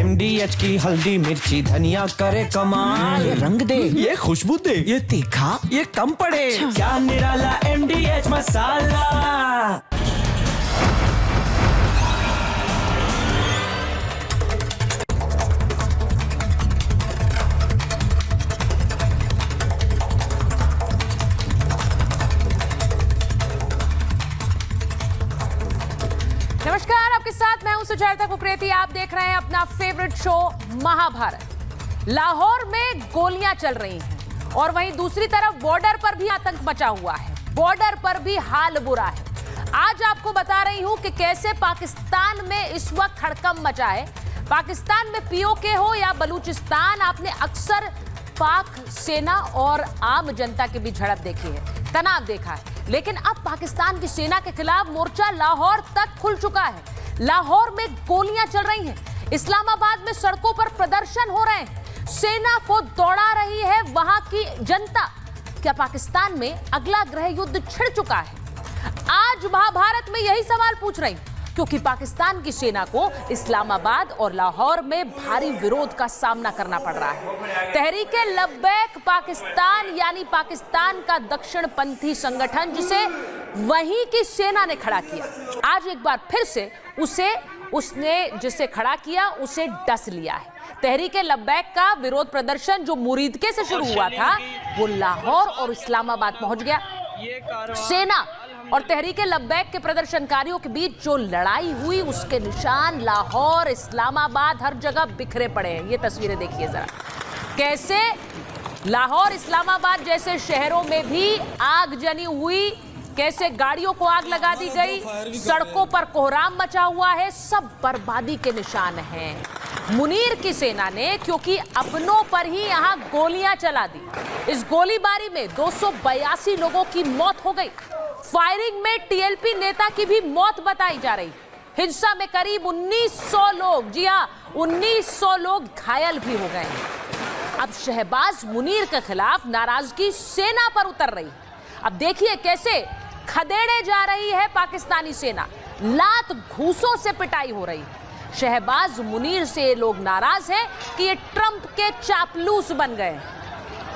MDH की हल्दी मिर्ची धनिया करे कमाल। ये रंग दे, ये खुशबू दे, ये तीखा, ये कम पड़े। क्या निराला MDH मसाला। नमस्कार, आपके साथ मैं हूं सुचेता कुकरेती। आप देख रहे हैं अपना फेवरेट शो महाभारत। लाहौर में गोलियां चल रही हैं और वहीं दूसरी तरफ बॉर्डर पर भी आतंक मचा हुआ है। बॉर्डर पर भी हाल बुरा है। आज आपको बता रही हूं कि कैसे पाकिस्तान में इस वक्त हड़कंप मचा है। पाकिस्तान में POK हो या बलूचिस्तान, आपने अक्सर पाक सेना और आम जनता के बीच झड़प देखी है, तनाव देखा है। लेकिन अब पाकिस्तान की सेना के खिलाफ मोर्चा लाहौर तक खुल चुका है। लाहौर में गोलियां चल रही हैं, इस्लामाबाद में सड़कों पर प्रदर्शन हो रहे हैं, सेना को दौड़ा रही है वहां की जनता। क्या पाकिस्तान में अगला गृह युद्ध छिड़ चुका है? आज महाभारत में यही सवाल पूछ रही हूं, क्योंकि पाकिस्तान की सेना को इस्लामाबाद और लाहौर में भारी विरोध का सामना करना पड़ रहा है। तहरीके लब्बैक पाकिस्तान यानी पाकिस्तान का दक्षिणपंथी संगठन, जिसे वहीं की सेना ने खड़ा किया, आज एक बार फिर से उसने जिसे खड़ा किया उसे डस लिया है। तहरीके लब्बैक का विरोध प्रदर्शन जो मुरीदके से शुरू हुआ था, वो लाहौर और इस्लामाबाद पहुंच गया। सेना और तहरीके लब्बैक के प्रदर्शनकारियों के बीच जो लड़ाई हुई, उसके निशान लाहौर, इस्लामाबाद, हर जगह बिखरे पड़े हैं। ये तस्वीरें देखिए जरा, कैसे लाहौर, इस्लामाबाद जैसे शहरों में भी आगजनी हुई, कैसे गाड़ियों को आग लगा दी गई, सड़कों पर कोहराम मचा हुआ है, सब बर्बादी के निशान हैं। मुनीर की सेना ने क्योंकि अपनों पर ही यहां गोलियां चला दी। इस गोलीबारी में 282 लोगों की मौत हो गई। फायरिंग में TLP नेता की भी मौत बताई जा रही। हिंसा में करीब 1900 लोग, जी हां 1900 लोग घायल भी हो गए हैं। अब शहबाज मुनीर के खिलाफ नाराजगी सेना पर उतर रही। अब देखिए कैसे खदेड़े जा रही है पाकिस्तानी सेना, लात घूसों से पिटाई हो रही है। शहबाज मुनीर से लोग नाराज हैं कि ये ट्रंप के चापलूस बन गए।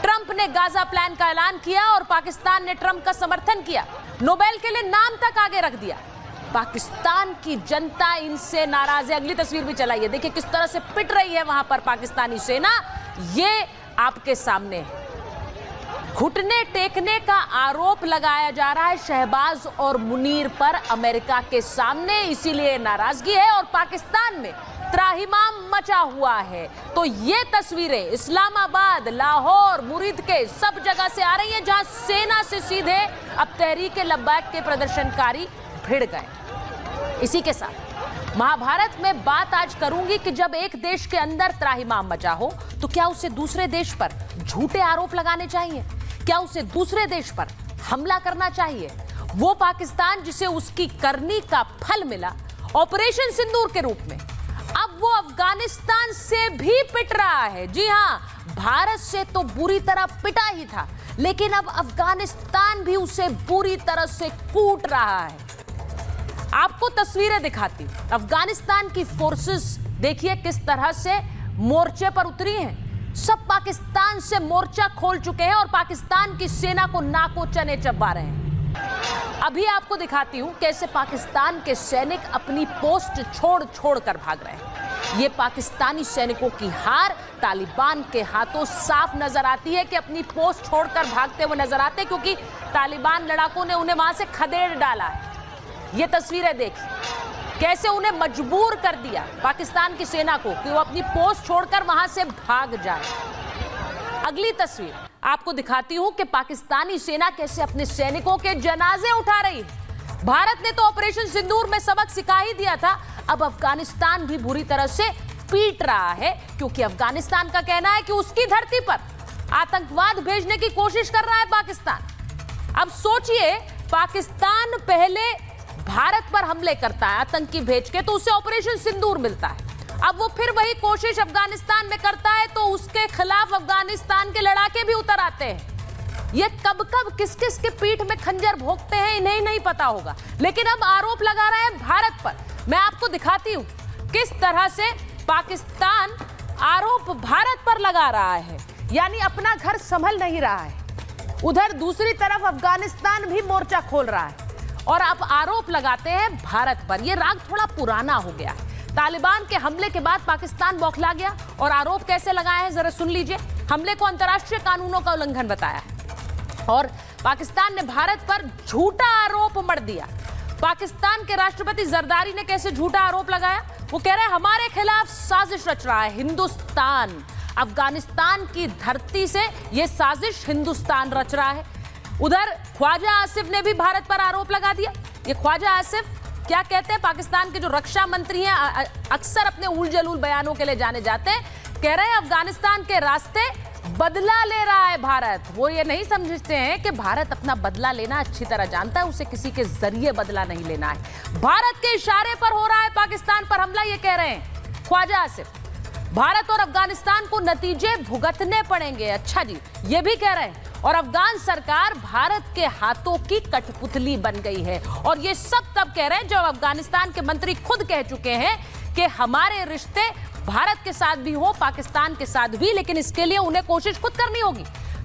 ट्रंप ने गाजा प्लान का ऐलान किया और पाकिस्तान ने ट्रंप का समर्थन किया, नोबेल के लिए नाम तक आगे रख दिया। पाकिस्तान की जनता इनसे नाराज है। अगली तस्वीर भी चलाइए, देखिए किस तरह से पिट रही है वहां पर पाकिस्तानी सेना। ये आपके सामने है। घुटने टेकने का आरोप लगाया जा रहा है शहबाज और मुनीर पर अमेरिका के सामने, इसीलिए नाराजगी है और पाकिस्तान में त्राहिमाम मचा हुआ है। तो ये तस्वीरें इस्लामाबाद, लाहौर, मुरीदके सब जगह से आ रही हैं, जहां सेना से सीधे अब तहरीके लब्बैक के प्रदर्शनकारी भिड़ गए। इसी के साथ महाभारत में बात आज करूंगी कि जब एक देश के अंदर त्राहिमाम मचा हो तो क्या उसे दूसरे देश पर झूठे आरोप लगाने चाहिए? क्या उसे दूसरे देश पर हमला करना चाहिए? वो पाकिस्तान जिसे उसकी करनी का फल मिला ऑपरेशन सिंदूर के रूप में, अब वो अफगानिस्तान से भी पिट रहा है। जी हां, भारत से तो बुरी तरह पिटा ही था, लेकिन अब अफगानिस्तान भी उसे बुरी तरह से कूट रहा है। आपको तस्वीरें दिखाती हूं। अफगानिस्तान की फोर्सेस देखिए किस तरह से मोर्चे पर उतरी हैं। सब पाकिस्तान से मोर्चा खोल चुके हैं और पाकिस्तान की सेना को नाको चने चबा रहे हैं। अभी आपको दिखाती हूं कैसे पाकिस्तान के सैनिक अपनी पोस्ट छोड़ छोड़ कर भाग रहे हैं। ये पाकिस्तानी सैनिकों की हार तालिबान के हाथों साफ नजर आती है कि अपनी पोस्ट छोड़कर भागते हुए नजर आते हैं, क्योंकि तालिबान लड़ाकों ने उन्हें वहां से खदेड़ डाला है। ये तस्वीरें देखिए कैसे उन्हें मजबूर कर दिया पाकिस्तान की सेना को कि वो अपनी पोस्ट छोड़कर वहां से भाग जाए। अगली तस्वीर आपको दिखाती हूं कि पाकिस्तानी सेना कैसे अपने सैनिकों के जनाजे उठा रही है। भारत ने तो ऑपरेशन सिंदूर में सबक सिखा ही दिया था, अब अफगानिस्तान भी बुरी तरह से पीट रहा है, क्योंकि अफगानिस्तान का कहना है कि उसकी धरती पर आतंकवाद भेजने की कोशिश कर रहा है पाकिस्तान। अब सोचिए, पाकिस्तान पहले भारत पर हमले करता है आतंकी भेज के, तो उसे ऑपरेशन सिंदूर मिलता है। अब वो फिर वही कोशिश अफगानिस्तान में करता है, तो उसके खिलाफ अफगानिस्तान के लड़ाके भी उतर आते हैं। ये कब कब किस किस के पीठ में खंजर भोंकते हैं इन्हें ही नहीं पता होगा, लेकिन अब आरोप लगा रहे हैं भारत पर। मैं आपको दिखाती हूं किस तरह से पाकिस्तान आरोप भारत पर लगा रहा है, यानी अपना घर संभल नहीं रहा है। उधर दूसरी तरफ अफगानिस्तान भी मोर्चा खोल रहा है और अब आरोप लगाते हैं भारत पर। यह राग थोड़ा पुराना हो गया है। तालिबान के हमले के बाद पाकिस्तान बौखला गया और आरोप कैसे लगाए हैं जरा सुन लीजिए। हमले को अंतर्राष्ट्रीय कानूनों का उल्लंघन बताया है और पाकिस्तान ने भारत पर झूठा आरोप मढ़ दिया। पाकिस्तान के राष्ट्रपति जरदारी ने कैसे झूठा आरोप लगाया? वो कह रहे हैं हमारे खिलाफ साजिश रच रहा है हिंदुस्तान। अफगानिस्तान की धरती से यह साजिश हिंदुस्तान रच रहा है। उधर ख्वाजा आसिफ ने भी भारत पर आरोप लगा दिया। ये ख्वाजा आसिफ क्या कहते हैं? पाकिस्तान के जो रक्षा मंत्री हैं, अक्सर अपने उल जलूल बयानों के लिए जाने जाते हैं, कह रहे हैं अफगानिस्तान के रास्ते बदला ले रहा है भारत। वो ये नहीं समझते हैं कि भारत अपना बदला लेना अच्छी तरह जानता है, उसे किसी के जरिए बदला नहीं लेना है। भारत के इशारे पर हो रहा है पाकिस्तान पर हमला, ये कह रहे हैं ख्वाजा आसिफ। भारत और अफगानिस्तान को नतीजे भुगतने पड़ेंगे। अच्छा जी, ये भी कह रहे हैं। और अफगान सरकार भारत के हाथों की कठपुतली बन गई है। और ये सब तब कह रहे हैं जब अफगानिस्तान के मंत्री खुद कह चुके हैं कि हमारे रिश्ते भारत के साथ भी हो, पाकिस्तान के साथ भी, लेकिन इसके लिए उन्हें कोशिश खुद करनी होगी।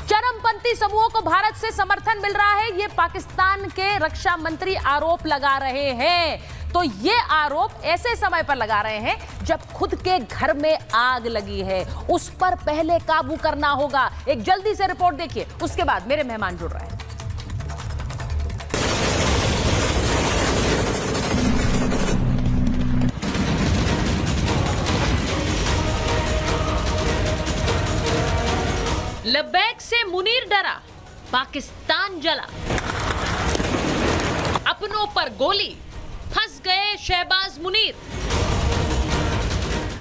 चरमपंथी समूहों को भारत से समर्थन मिल रहा है, ये पाकिस्तान के रक्षा मंत्री आरोप लगा रहे हैं। तो ये आरोप ऐसे समय पर लगा रहे हैं जब खुद के घर में आग लगी है, उस पर पहले काबू करना होगा। एक जल्दी से रिपोर्ट देखिए, उसके बाद मेरे मेहमान जुड़ रहे हैं। लब्बैक से मुनीर डरा, पाकिस्तान जला, अपनों पर गोली, फंस गए शहबाज मुनीर,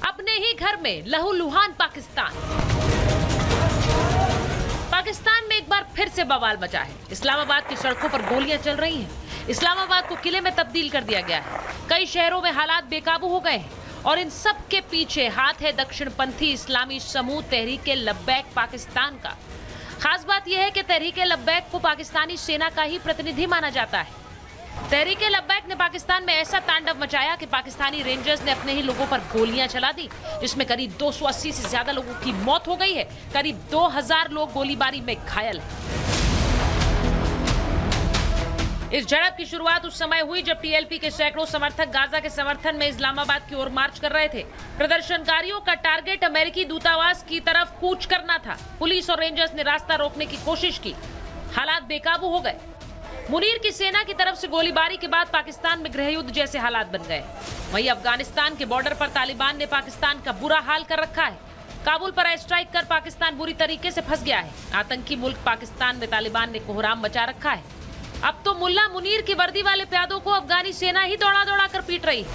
अपने ही घर में लहूलुहान पाकिस्तान। पाकिस्तान में एक बार फिर से बवाल मचा है। इस्लामाबाद की सड़कों पर गोलियां चल रही हैं। इस्लामाबाद को किले में तब्दील कर दिया गया है। कई शहरों में हालात बेकाबू हो गए हैं और इन सब के पीछे हाथ है दक्षिणपंथी इस्लामी समूह तहरीके लब्बैक पाकिस्तान का। खास बात यह है कि तहरीके लब्बैक को पाकिस्तानी सेना का ही प्रतिनिधि माना जाता है। तहरीके लब्बैक ने पाकिस्तान में ऐसा तांडव मचाया कि पाकिस्तानी रेंजर्स ने अपने ही लोगों पर गोलियां चला दी, जिसमें करीब 280 से ज्यादा लोगों की मौत हो गई है। करीब 2000 लोग गोलीबारी में घायल हैं। इस झड़प की शुरुआत उस समय हुई जब टीएलपी के सैकड़ों समर्थक गाजा के समर्थन में इस्लामाबाद की ओर मार्च कर रहे थे। प्रदर्शनकारियों का टारगेट अमेरिकी दूतावास की तरफ कूच करना था। पुलिस और रेंजर्स ने रास्ता रोकने की कोशिश की, हालात बेकाबू हो गए। मुनीर की सेना की तरफ से गोलीबारी के बाद पाकिस्तान में गृहयुद्ध जैसे हालात बन गए। वहीं अफगानिस्तान के बॉर्डर पर तालिबान ने पाकिस्तान का बुरा हाल कर रखा है। काबुल पर एयर स्ट्राइक कर पाकिस्तान बुरी तरीके से फंस गया है। आतंकी मुल्क पाकिस्तान में तालिबान ने कोहराम मचा रखा है। अब तो मुल्ला मुनीर की वर्दी वाले प्यादों को अफगानी सेना ही दौड़ा दौड़ा कर पीट रही है।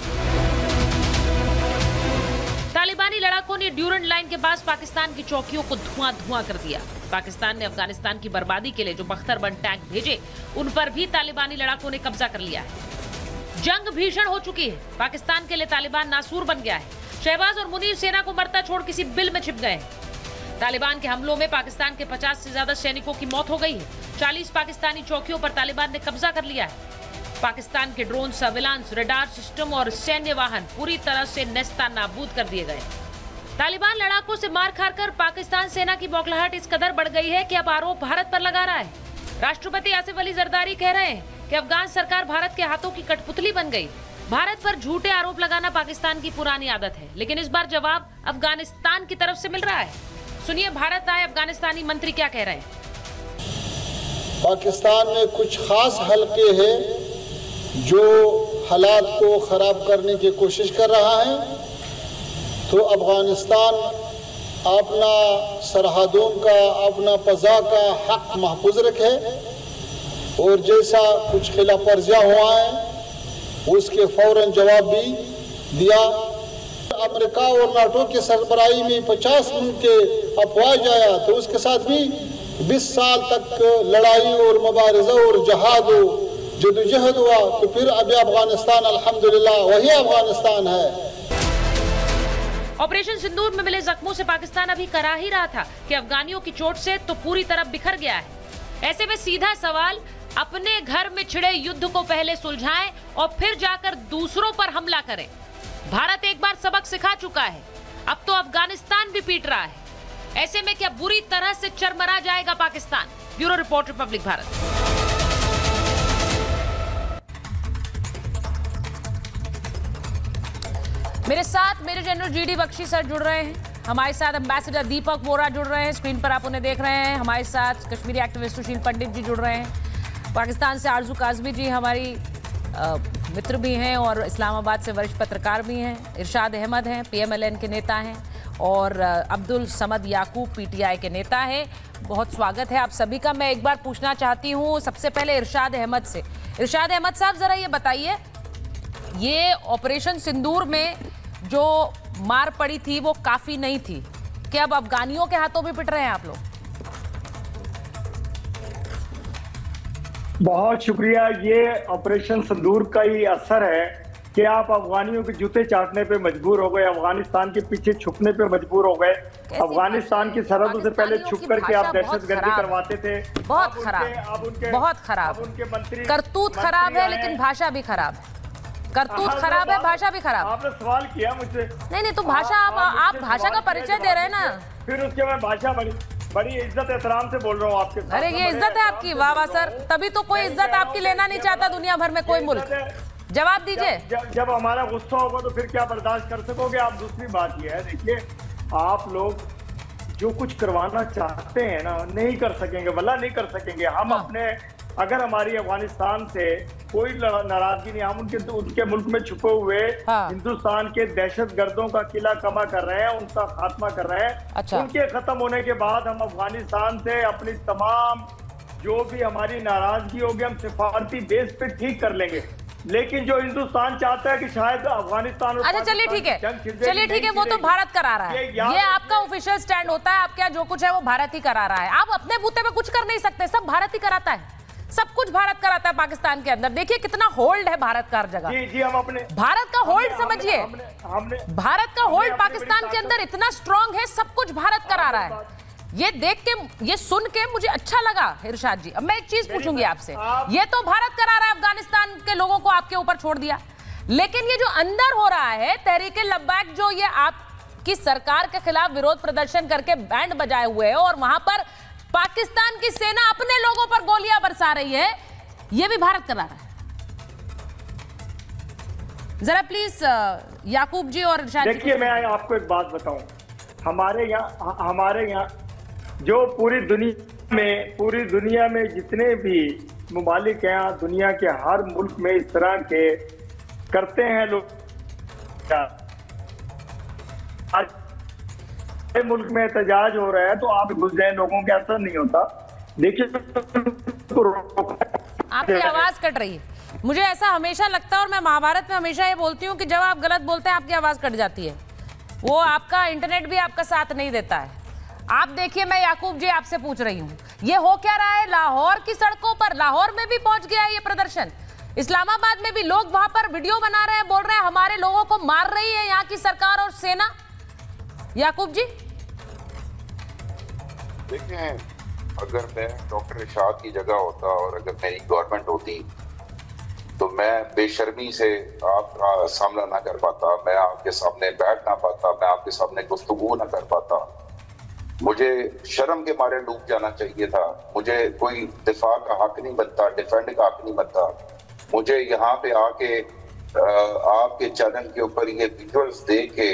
तालिबानी लड़ाकों ने ड्यूरेंट लाइन के पास पाकिस्तान की चौकियों को धुआं धुआं कर दिया। पाकिस्तान ने अफगानिस्तान की बर्बादी के लिए जो बख्तरबंद टैंक भेजे, उन पर भी तालिबानी लड़ाकों ने कब्जा कर लिया है। जंग भीषण हो चुकी है। पाकिस्तान के लिए तालिबान नासूर बन गया है। शहबाज और मुनीर सेना को मरता छोड़ किसी बिल में छिप गए हैं। तालिबान के हमलों में पाकिस्तान के 50 से ज्यादा सैनिकों की मौत हो गई है। 40 पाकिस्तानी चौकियों पर तालिबान ने कब्जा कर लिया है। पाकिस्तान के ड्रोन, सर्विलांस, रडार सिस्टम और सैन्य वाहन पूरी तरह से नेस्ता नाबूद कर दिए गए। तालिबान लड़ाकों से मार खाकर पाकिस्तान सेना की बौखलाहट इस कदर बढ़ गई है कि अब आरोप भारत पर लगा रहा है। राष्ट्रपति आसिफ अली जरदारी कह रहे हैं कि अफगान सरकार भारत के हाथों की कठपुतली बन गई। भारत पर झूठे आरोप लगाना पाकिस्तान की पुरानी आदत है, लेकिन इस बार जवाब अफगानिस्तान की तरफ से मिल रहा है। सुनिए भारत आए अफगानिस्तानी मंत्री क्या कह रहे हैं। पाकिस्तान में कुछ खास हलके हैं जो हालात को खराब करने की कोशिश कर रहा है, तो अफगानिस्तान अपना सरहदों का, अपना फजा का हक महफूज रखे और जैसा कुछ खिलाफ वर्जियां हुआ है उसके फौरन जवाब भी दिया। अमेरिका और नाटो के सरबराही में 50 मुल्क के अफवाह जाया, तो उसके साथ भी 20 साल तक लड़ाई और मुबारजा और जहाद जदोजहद हुआ, तो फिर अभी अफगानिस्तान अल्हम्दुलिल्लाह वही अफगानिस्तान है। ऑपरेशन सिंदूर में मिले जख्मों से पाकिस्तान अभी करा ही रहा था कि अफगानियों की चोट से तो पूरी तरह बिखर गया है। ऐसे में सीधा सवाल, अपने घर में छिड़े युद्ध को पहले सुलझाएं और फिर जाकर दूसरों पर हमला करें। भारत एक बार सबक सिखा चुका है। अब तो अफगानिस्तान भी पीट रहा है। ऐसे में क्या बुरी तरह से चरमरा जाएगा Pakistan? Bureau report, Republic Bharat. मेरे साथ major general GD Bakshi sir जुड़ रहे हैं, हमारे साथ एम्बेसडर दीपक बोरा जुड़ रहे हैं, स्क्रीन पर आप उन्हें देख रहे हैं। हमारे साथ कश्मीरी एक्टिविस्ट सुशील पंडित जी जुड़ रहे हैं। पाकिस्तान से आरजू काजमी जी हमारी मित्र भी हैं और इस्लामाबाद से वरिष्ठ पत्रकार भी हैं। इरशाद अहमद हैं, पीएमएलएन के नेता हैं, और अब्दुल समद याकूब पीटीआई के नेता हैं। बहुत स्वागत है आप सभी का। मैं एक बार पूछना चाहती हूँ सबसे पहले इरशाद अहमद से। इरशाद अहमद साहब, जरा ये बताइए, ये ऑपरेशन सिंदूर में जो मार पड़ी थी वो काफी नहीं थी, क्या अब अफगानियों के हाथों भी पिट रहे हैं आप लोग? बहुत शुक्रिया। ये ऑपरेशन सिंदूर का ही असर है कि आप अफगानियों के जूते चाटने पे मजबूर हो गए, अफगानिस्तान के पीछे छुपने पे मजबूर हो गए। अफगानिस्तान की सरहदों से पहले छुप करके आप दहशतगर्दी करवाते थे। बहुत खराब, बहुत खराब। उनके मंत्री करतूत खराब है, लेकिन भाषा भी खराब है। करतूत खराब है, भाषा भी खराब। आपने सवाल किया मुझसे। नहीं, तो भाषा आप भाषा का परिचय दे रहे हैं ना। फिर उसके मैं भाषा बड़ी इज्जत एहतराम से बोल रहा हूँ आपके साथ। अरे ये इज्जत है आपकी? वाह वाह सर, तभी तो कोई इज्जत आपकी लेना नहीं चाहता दुनिया भर में कोई मुल्क। जवाब दीजिए। जब हमारा गुस्सा होगा तो फिर क्या बर्दाश्त कर सकोगे आप? दूसरी बात यह है, देखिए, आप लोग जो कुछ करवाना चाहते हैं ना, नहीं कर सकेंगे, वल्लाह नहीं कर सकेंगे। हम अपने, अगर हमारी अफगानिस्तान से कोई नाराजगी नहीं, हम उनके मुल्क में छुपे हुए हिंदुस्तान के दहशतगर्दों का किला कमा कर रहे हैं, उनका खात्मा कर रहे हैं। अच्छा। उनके खत्म होने के बाद हम अफगानिस्तान से अपनी तमाम जो भी हमारी नाराजगी होगी हम सिफारती बेस पे ठीक कर लेंगे। लेकिन जो हिंदुस्तान चाहता है कि शायद अफगानिस्तान, अच्छा चलिए ठीक है, चलिए ठीक है, वो तो भारत करा रहा है, ये आपका ऑफिशियल स्टैंड होता है। आपका जो कुछ है वो भारत ही करा रहा है। आप अपने बूते पे कुछ कर नहीं सकते, सब भारत ही कराता है, सब कुछ भारत कराता है पाकिस्तान के अंदर। देखिए कितना होल्ड है भारत का हर जगह। जी, हम अपने भारत का होल्ड समझिए, भारत का होल्ड पाकिस्तान के अंदर इतना स्ट्रांग है, सब कुछ भारत करा रहा है। ये देख के, ये सुन के मुझे अच्छा लगा इरशाद जी। अब मैं एक चीज पूछूंगी आपसे, ये तो भारत करा रहा है, अफगानिस्तान के लोगों को आपके ऊपर छोड़ दिया, लेकिन ये जो अंदर हो रहा है तहरीके लब्बैक, जो ये आपकी सरकार के खिलाफ विरोध प्रदर्शन करके बैंड बजाए हुए है और वहां पर पाकिस्तान की सेना अपने लोगों पर गोलियां बरसा रही है, ये भी भारत करा रहा है। जरा प्लीज याकूब जी और इरशाद जी। देखिए, मैं आपको एक बात बताऊं, हमारे यहाँ जो पूरी दुनिया में जितने भी मुमालिक हैं, दुनिया के हर मुल्क में इस तरह के करते हैं लोग। आज मुल्क में एहतजाज हो रहा है तो आप घुस जाए, लोगों के असर नहीं होता। देखिए, आपकी आवाज कट रही है, मुझे ऐसा हमेशा लगता है, और मैं महाभारत में हमेशा ये बोलती हूँ कि जब आप गलत बोलते हैं आपकी आवाज कट जाती है। वो आपका इंटरनेट भी आपका साथ नहीं देता है। आप देखिए, मैं याकूब जी आपसे पूछ रही हूँ, ये हो क्या रहा है लाहौर की सड़कों पर? लाहौर में भी पहुंच गया है ये प्रदर्शन, इस्लामाबाद में भी लोग वहां पर वीडियो बना रहे हैं, बोल रहे हैं हमारे लोगों को मार रही है यहाँ की सरकार और सेना। याकूब जी देखिए, अगर मैं डॉक्टर इरशाद की जगह होता और अगर मेरी गवर्नमेंट होती तो मैं बेशर्मी से आपका सामना ना कर पाता, मैं आपके सामने बैठ ना पाता, मैं आपके सामने गुफ्तगू ना कर पाता। मुझे शर्म के मारे डूब जाना चाहिए था। मुझे कोई दिफा का हक नहीं बनता, डिफेंड का हक नहीं बनता। मुझे यहाँ पे आके आपके चैनल के ऊपर ये विजुअल्स देख के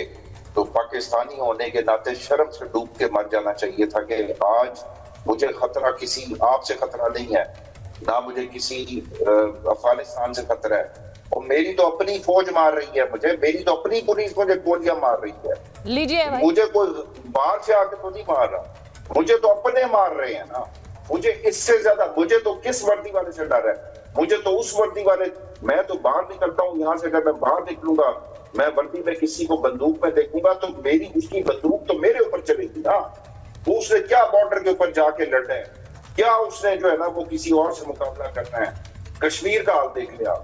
तो पाकिस्तानी होने के नाते शर्म से डूब के मर जाना चाहिए था कि आज मुझे खतरा किसी आपसे खतरा नहीं है, ना मुझे किसी अफगानिस्तान से खतरा है। और मेरी तो अपनी फौज मार रही है मुझे, मेरी तो अपनी पुलिस मुझे गोलियां मार रही है। लीजिए भाई, मुझे कोई बाहर से आके तो नहीं मार रहा, मुझे तो अपने मार रहे हैं ना। मुझे इससे ज्यादा, मुझे तो किस वर्दी वाले से डर है? मुझे तो उस वर्दी वाले, मैं तो बाहर निकलता हूँ यहाँ से, अगर मैं बाहर निकलूंगा, मैं वर्दी में किसी को बंदूक में देखूंगा तो मेरी उसकी बंदूक तो मेरे ऊपर चलेगी ना। उसने क्या बॉर्डर के ऊपर जाके लड़ना है, क्या उसने जो है ना वो किसी और से मुकाबला करना है? कश्मीर का हाल देख लिया,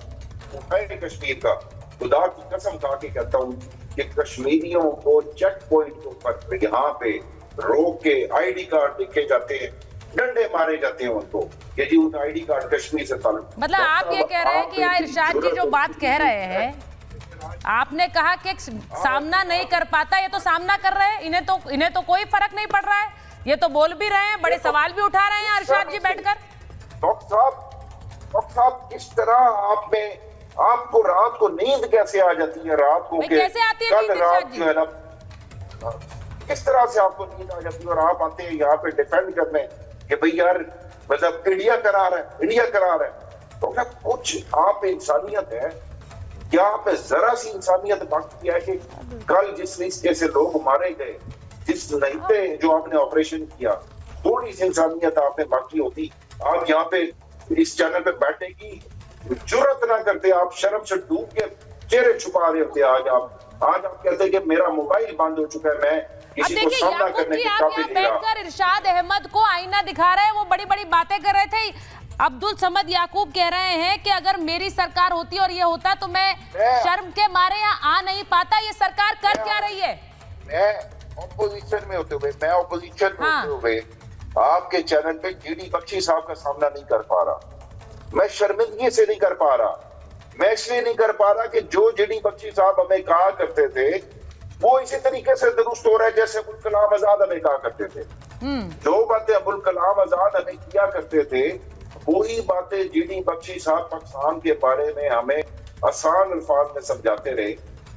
कश्मीर का, खुदा की कसम खा के कहता हूँ कि कश्मीरियों को चेक पॉइंट के ऊपर यहाँ पे रोक के आईडी कार्ड देखे जाते हैं, डंडे मारे जाते हैं उनको कि जी उनका आईडी कार्ड कश्मीर से ताल्लुक। मतलब आप ये कह रहे हैं कि यार इरशाद जी जो बात कह रहे हैं, आपने कहा कि सामना नहीं कर पाता, ये तो सामना कर रहे हैं, इन्हें तो कोई फर्क नहीं पड़ रहा है, ये तो बोल भी रहे हैं, बड़े सवाल भी उठा रहे हैं अरशाद जी बैठकर। डॉक्टर साहब इस तरह आपको रात को नींद कैसे आ जाती है? रात को कैसे आती है कल रात जो है ना, किस तरह से आपको नींद आ जाती है और आप आते हैं यहाँ पे डिफेंड करने कि भाई यार मतलब इंडिया करा रहा है। तो क्या कुछ आप इंसानियत है क्या? आप जरा सी इंसानियत बाकी है कि कल जिस तरीके से लोग मारे गए, जिस नईते जो आपने ऑपरेशन किया, थोड़ी सी इंसानियत आपने बाकी होती, आप यहाँ पे इस चैनल पे बैठने की जुर्रत ना करते, आप शर्म से डूब के चेहरे छुपा रहे होते। आज आप कहते हैं कि मेरा मोबाइल बंद हो चुका है, मैं किसी को सामना करने के काबिल नहीं रहा। बैठकर इरशाद अहमद को आईना दिखा रहे हैं, वो बड़ी बड़ी बातें कर रहे थे। अब्दुल समद याकूब कह रहे हैं कि अगर मेरी सरकार होती और ये होता तो मैं शर्म के मारे यहाँ आ नहीं पाता। ये सरकार कर क्या रही है? मैं ऑपोजिशन में होते हुए आपके चैनल पे जीडी बख्शी साहब का सामना नहीं कर पा रहा। मैं शर्मिंदगी से नहीं कर पा रहा, मैं इसलिए नहीं कर पा रहा कि जो जीडी बख्शी साहब हमें कहा करते थे वो इसी तरीके से दुरुस्त हो रहा है जैसे अबुल कलाम आजाद हमें कहा करते थे। जो बातें अबुल कलाम आजाद हमें किया करते थे वही बातें जीडी बख्शी साहब पाकिस्तान के बारे में हमें आसान अल्फाज में समझाते रहे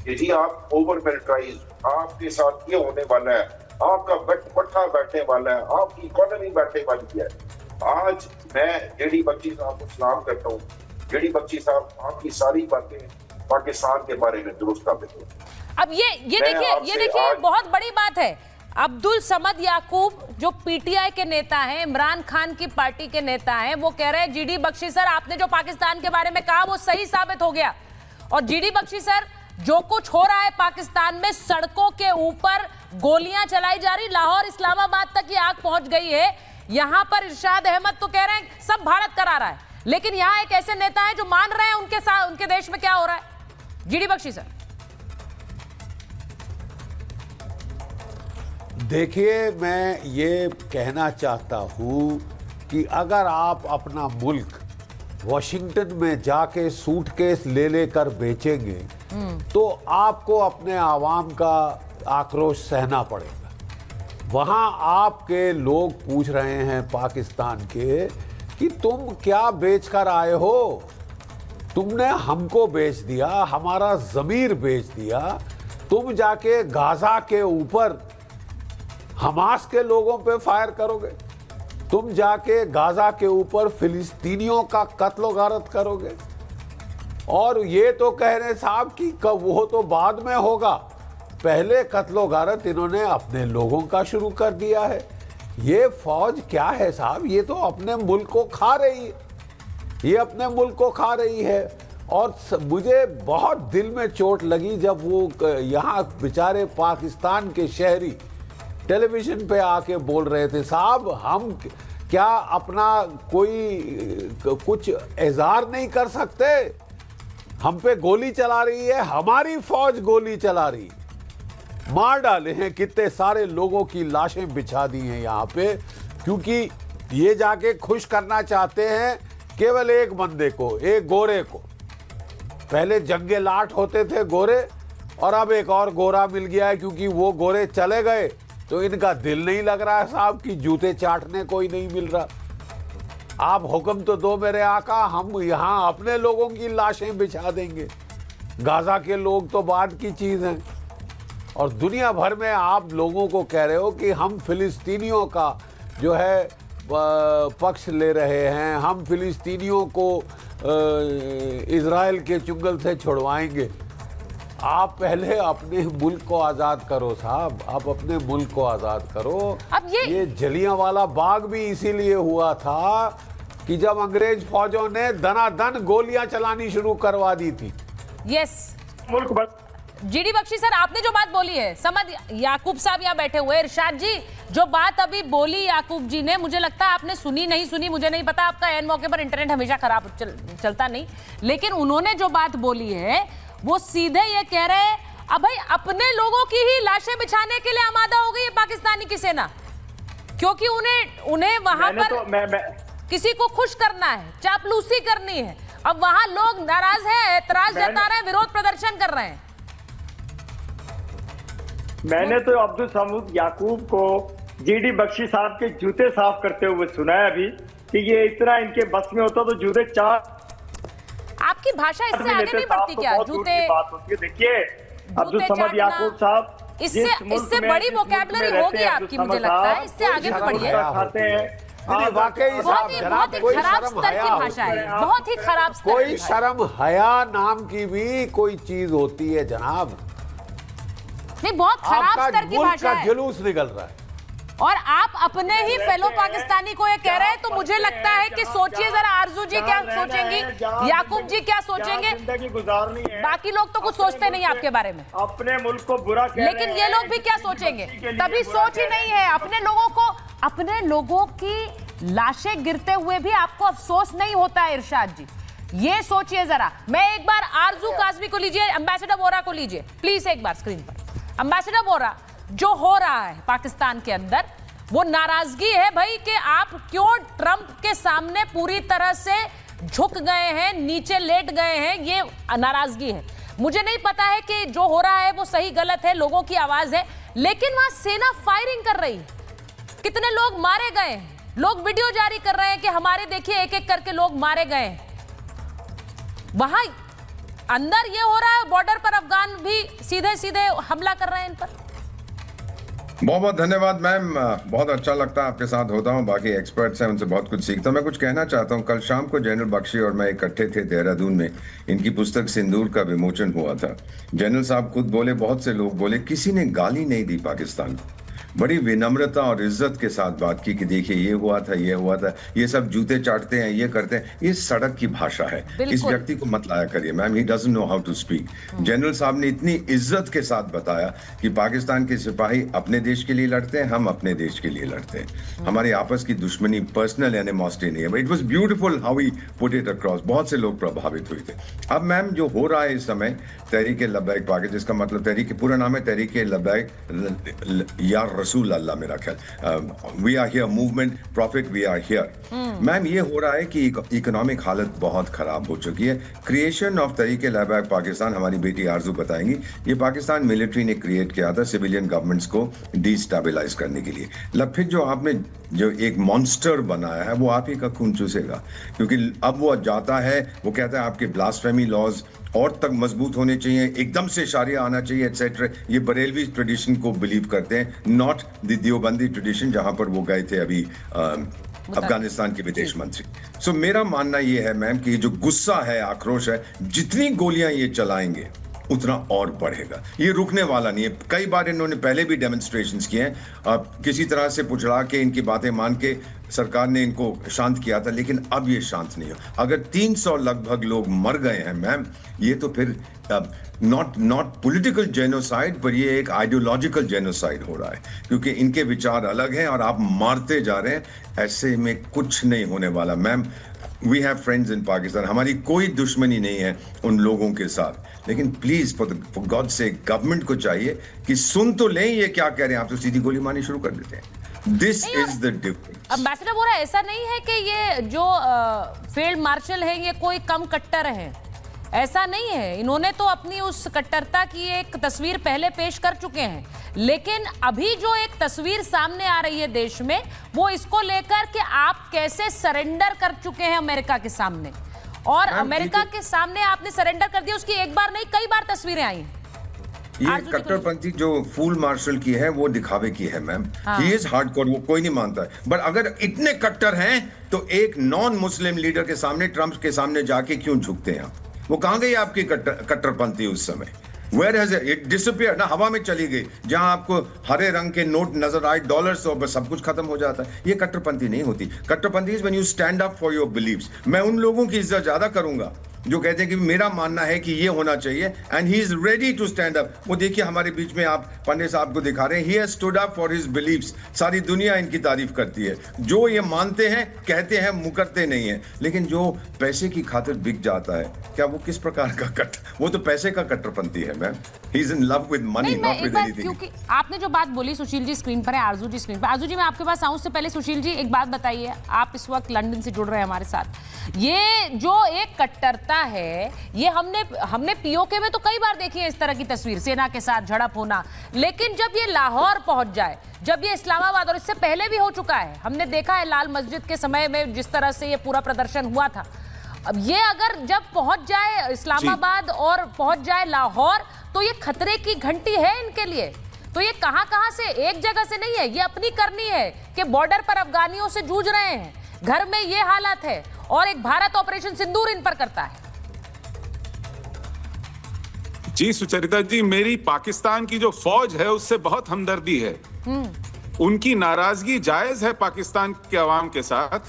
कि जी आप ओवर मिलिटराइज, आपके साथ ये होने वाला है, आपका पट्टा बैठने वाला है, आपकी इकोनॉमी बैठने वाली है। आज मैं जेडी बख्शी साहब को सलाम करता हूँ। जेडी बख्शी साहब आपकी सारी बातें पाकिस्तान के बारे में दुरुस्त साबित हो। अब ये देखिए बहुत बड़ी बात है। अब्दुल समद याकूब जो पीटीआई के नेता हैं, इमरान खान की पार्टी के नेता हैं, वो कह रहे हैं जीडी बख्शी सर आपने जो पाकिस्तान के बारे में कहा वो सही साबित हो गया। और जीडी बख्शी सर जो कुछ हो रहा है पाकिस्तान में, सड़कों के ऊपर गोलियां चलाई जा रही, लाहौर इस्लामाबाद तक की आग पहुंच गई है। यहां पर इरशाद अहमद तो कह रहे हैं सब भारत करा रहा है, लेकिन यहां एक ऐसे नेता है जो मान रहे हैं उनके साथ उनके देश में क्या हो रहा है। जीडी बख्शी सर देखिए, मैं ये कहना चाहता हूं कि अगर आप अपना मुल्क वॉशिंगटन में जाके सूटकेस ले लेकर बेचेंगे तो आपको अपने आवाम का आक्रोश सहना पड़ेगा। वहां आपके लोग पूछ रहे हैं पाकिस्तान के कि तुम क्या बेच कर आए हो? तुमने हमको बेच दिया, हमारा ज़मीर बेच दिया। तुम जाके गाजा के ऊपर हमास के लोगों पे फायर करोगे, तुम जाके गाजा के ऊपर फिलिस्तीनियों का कत्ल गारत करोगे। और ये तो कह रहे साहब कि वो तो बाद में होगा, पहले कत्ल गारत इन्होंने अपने लोगों का शुरू कर दिया है। ये फौज क्या है साहब? ये तो अपने मुल्क को खा रही है, ये अपने मुल्क को खा रही है। और मुझे बहुत दिल में चोट लगी जब वो यहाँ बेचारे पाकिस्तान के शहरी टेलीविजन पे आके बोल रहे थे साहब हम क्या अपना कोई कुछ इज़हार नहीं कर सकते? हम पे गोली चला रही है, हमारी फौज गोली चला रही, मार डाले हैं कितने सारे लोगों की लाशें बिछा दी हैं यहाँ पे, क्योंकि ये जाके खुश करना चाहते हैं केवल एक बंदे को, एक गोरे को। पहले जंगे लाट होते थे गोरे, और अब एक और गोरा मिल गया है, क्योंकि वो गोरे चले गए तो इनका दिल नहीं लग रहा है साहब कि जूते चाटने कोई नहीं मिल रहा। आप हुक्म तो दो मेरे आका, हम यहाँ अपने लोगों की लाशें बिछा देंगे, गाजा के लोग तो बाद की चीज़ हैं। और दुनिया भर में आप लोगों को कह रहे हो कि हम फिलिस्तीनियों का जो है पक्ष ले रहे हैं, हम फिलिस्तीनियों को इजराइल के चुंगल से छुड़वाएंगे। आप पहले अपने मुल्क को आज़ाद करो साहब, आप अपने मुल्क को आज़ाद करो। अब ये जलियांवाला बाग भी इसीलिए हुआ था कि जब अंग्रेज फौजों ने दनादन गोलियां चलानी शुरू करवा दी थी। यस मुल्क बस। जीडी बख्शी सर आपने जो बात बोली है, समद याकूब साहब यहाँ बैठे हुए, इरशाद जी जो बात अभी बोली याकूब जी ने, मुझे लगता है आपने सुनी नहीं सुनी मुझे नहीं पता, आपका एन मौके पर इंटरनेट हमेशा खराब चलता नहीं, लेकिन उन्होंने जो बात बोली है वो सीधे ये कह रहे हैं अब भाई अपने लोगों की ही लाशें बिछाने के लिए आमादा हो गई है पाकिस्तानी की सेना, क्योंकि उन्हें वहां पर किसी को खुश करना है, चापलूसी करनी है। अब वहां लोग नाराज हैं, एतराज जता रहे हैं, विरोध प्रदर्शन कर रहे हैं। मैंने तो अब्दुल समूद याकूब को जीडी बख्शी साहब के जूते साफ करते हुए सुना है अभी कि ये इतना इनके बस में होता तो जूते 4 आपकी भाषा इससे आगे नहीं बढ़ती क्या? जूते बात होती है। देखिए अब्दुल समद याकूब साहब इससे बड़ी वोकैबुलरी होगी आपकी, मुझे लगता है इससे आगे भी बढ़िए। खाते हैं वाकई बहुत ही खराब स्तर की भाषा है, बहुत ही खराब स्तर। कोई शर्म हया नाम की भी कोई चीज होती है जनाब? नहीं, बहुत खराब स्तर की भाषा है। जुलूस निकल रहा है और आप अपने ही फेलो पाकिस्तानी को ये कह रहे हैं, तो मुझे लगता है कि सोचिए जरा आरजू जी क्या सोचेंगी, याकूब जी क्या सोचेंगे। जिंदगी गुजारनी है, बाकी लोग तो कुछ सोचते नहीं आपके बारे में, अपने मुल्क को बुरा कह लेकिन ये लोग भी क्या सोचेंगे? तभी सोच ही नहीं है। अपने लोगों की लाशें गिरते हुए भी आपको अफसोस नहीं होता है इरशाद जी, ये सोचिए जरा। मैं एक बार आरजू काज़मी को लीजिए, एम्बेसडर वोरा को लीजिए प्लीज एक बार स्क्रीन पर। एम्बेसडर वोरा, जो हो रहा है पाकिस्तान के अंदर वो नाराजगी है भाई कि आप क्यों ट्रंप के सामने पूरी तरह से झुक गए हैं, नीचे लेट गए हैं, ये नाराजगी है। मुझे नहीं पता है कि जो हो रहा है वो सही गलत है, लोगों की आवाज है, लेकिन वहां सेना फायरिंग कर रही है, कितने लोग मारे गए हैं, लोग वीडियो जारी कर रहे हैं कि हमारे देखिए एक एक करके लोग मारे गए हैं। वहां अंदर ये हो रहा है, बॉर्डर पर अफगान भी सीधे सीधे हमला कर रहे हैं इन पर। बहुत बहुत धन्यवाद मैम, बहुत अच्छा लगता है आपके साथ होता हूँ, बाकी एक्सपर्ट्स हैं उनसे बहुत कुछ सीखता हूँ। मैं कुछ कहना चाहता हूँ, कल शाम को जनरल बख्शी और मैं इकट्ठे थे देहरादून में, इनकी पुस्तक सिंदूर का विमोचन हुआ था। जनरल साहब खुद बोले, बहुत से लोग बोले, किसी ने गाली नहीं दी पाकिस्तान को, बड़ी विनम्रता और इज्जत के साथ बात की कि देखिए ये हुआ था, ये हुआ था, ये सब जूते चाटते हैं, ये करते हैं, ये सड़क की भाषा है, इस व्यक्ति को मत लाया करिए ma'am, he doesn't know how to speak. General साहब ने इतनी इज्जत के साथ बताया कि पाकिस्तान के सिपाही अपने देश के लिए लड़ते हैं, हम अपने देश के लिए लड़ते हैं, हमारी आपस की दुश्मनी पर्सनल एनिमोसिटी नहीं है, but it was beautiful how he put it across. बहुत से लोग प्रभावित हुए थे। अब मैम जो हो रहा है इस समय तहरीक लब्बैक पाकिस्तान, जिसका मतलब तहरीक पूरा नाम है तहरीक लब्बैक या रसूल अल्लाह, मेरा ख्याल, we are here movement profit, we are here. Ma'am ये हो रहा है कि इकोनॉमिक हालत बहुत खराब हो चुकी है। क्रिएशन ऑफ तहरीक लब्बैक पाकिस्तान, हमारी बेटी आरजू बताएंगी, ये पाकिस्तान मिलिट्री ने क्रिएट किया था सिविलियन गवर्नमेंट्स को डिस्टेबलाइज करने के लिए। फिर जो आपने जो एक मॉन्स्टर बनाया है वो आप ही का खून चूसेगा, क्योंकि अब वो जाता है, वो कहता है आपके ब्लास्फेमी लॉज और तक मजबूत होने चाहिए, एकदम से शारिया आना चाहिए एटसेट्रा। ये बरेलवी ट्रेडिशन को बिलीव करते हैं, नॉट द देवबंदी ट्रेडिशन, जहां पर वो गए थे अभी अफगानिस्तान के विदेश मंत्री। सो मेरा मानना ये है मैम कि जो गुस्सा है, आक्रोश है, जितनी गोलियां ये चलाएंगे उतना और बढ़ेगा, ये रुकने वाला नहीं है। कई बार इन्होंने पहले भी डेमोन्स्ट्रेशंस किए हैं, किसी तरह से पुचड़ा के इनकी बातें मान के सरकार ने इनको शांत किया था, लेकिन अब ये शांत नहीं हो। अगर 300 लगभग लोग मर गए हैं मैम, ये तो फिर नॉट पॉलिटिकल जेनोसाइड, पर ये एक आइडियोलॉजिकल जेनोसाइड हो रहा है, क्योंकि इनके विचार अलग हैं और आप मारते जा रहे हैं। ऐसे में कुछ नहीं होने वाला ma'am. We have friends in Pakistan, हमारी कोई दुश्मनी नहीं है उन लोगों के साथ, लेकिन प्लीज फॉर गॉड से गवर्नमेंट को चाहिए कि सुन तो लें ये क्या कह रहे हैं, आप तो सीधी गोली मारनी शुरू कर देते हैं। This is the difference. Ambassador बोल रहा है ऐसा नहीं है कि ये जो फील्ड मार्शल है ये कोई कम कट्टर है, ऐसा नहीं है। इन्होंने तो अपनी उस कट्टरता की एक तस्वीर पहले पेश कर चुके हैं, लेकिन अभी जो एक तस्वीर सामने आ रही है देश में, वो इसको लेकर कि आप कैसे सरेंडर कर चुके हैं अमेरिका के सामने, और अमेरिका के सामने आपने सरेंडर कर दिया, उसकी एक बार नहीं कई बार तस्वीरें आई हैं। ये कट्टरपंथी जो फूल मार्शल की है वो दिखावे की है मैम, ही इज हार्डकोर, वो कोई नहीं मानता है। बट अगर इतने कट्टर हैं तो एक नॉन मुस्लिम लीडर के सामने, ट्रंप के सामने जाके क्यों झुकते हैं आप? वो कहां गई आपकी कट्टरपंथी उस समय? Where has it disappeared? ना हवा में चली गई, जहां आपको हरे रंग के नोट नजर आए, डॉलर्स, और बस सब कुछ खत्म हो जाता है। ये कट्टरपंथी नहीं होती। कट्टरपंथी is when you stand up for your beliefs. मैं उन लोगों की इज्जत ज्यादा करूंगा जो कहते हैं कि मेरा मानना है कि ये होना चाहिए, and he is ready to stand up. वो देखिए हमारे बीच में आप पंडित साहब को दिखा रहे हैं, he has stood up for his beliefs. सारी दुनिया इनकी तारीफ करती है, जो ये मानते हैं, कहते हैं, मुकरते नहीं है। लेकिन जो पैसे की खातिर बिक जाता है, क्या वो किस प्रकार का वो तो पैसे का कट्टरपंथी है ma'am. He is in love with money, not with anything. क्योंकि आपने जो बात बोली, सुशील जी स्क्रीन पर है, आरजू जी स्क्रीन पर। आरजू जी मैं आपके पास आऊं उससे पहले सुशील जी एक बात बताइए, आप इस वक्त लंदन से जुड़ रहे हैं हमारे साथ। ये जो एक कट्टरता है, ये हमने पीओके में तो कई बार देखी है इस तरह की तस्वीर, सेना के साथ झड़प होना, लेकिन जब ये लाहौर पहुंच जाए, जब ये इस्लामाबाद, और इससे पहले भी हो चुका है, हमने देखा है लाल मस्जिद के समय में जिस तरह से ये पूरा प्रदर्शन हुआ था, अब ये अगर जब पहुंच जाए इस्लामाबाद और पहुंच जाए लाहौर, तो ये खतरे की घंटी है इनके लिए। तो ये कहां से, एक जगह से नहीं है, ये अपनी करनी है कि बॉर्डर पर अफगानियों से जूझ रहे हैं, घर में ये हालत है, और एक भारत ऑपरेशन सिंदूर इन पर करता है। जी सुचरिता जी, मेरी पाकिस्तान की जो फौज है उससे बहुत हमदर्दी है। उनकी नाराजगी जायज है पाकिस्तान के अवाम के साथ।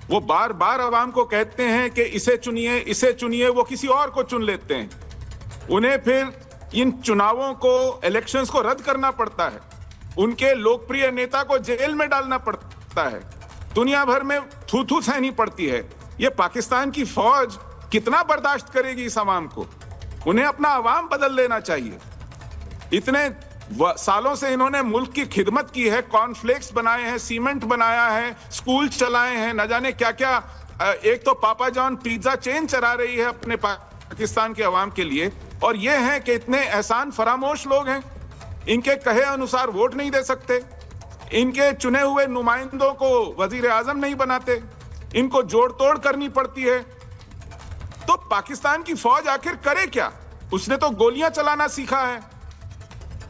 वो बार बार अवाम को कहते हैं कि इसे चुनिए, इसे चुनिए, वो किसी और को चुन लेते हैं। उन्हें फिर इन चुनावों को, इलेक्शंस को रद्द करना पड़ता है, उनके लोकप्रिय नेता को जेल में डालना पड़ता है, दुनिया भर में थू-थू सहनी पड़ती है। ये पाकिस्तान की फौज कितना बर्दाश्त करेगी इस अवाम को? उन्हें अपना अवाम बदल लेना चाहिए। इतने सालों से इन्होंने मुल्क की खिदमत की है, कॉर्नफ्लेक्स बनाए हैं, सीमेंट बनाया है, स्कूल चलाए हैं, न जाने क्या क्या। एक तो पापा जॉन पिज्जा चेन चला रही है अपने पाकिस्तान के अवाम के लिए, और ये हैं कि इतने एहसान फरामोश लोग हैं, इनके कहे अनुसार वोट नहीं दे सकते, इनके चुने हुए नुमाइंदों को वजीर आजम नहीं बनाते, इनको जोड़ तोड़ करनी पड़ती है। तो पाकिस्तान की फौज आखिर करे क्या? उसने तो गोलियां चलाना सीखा है।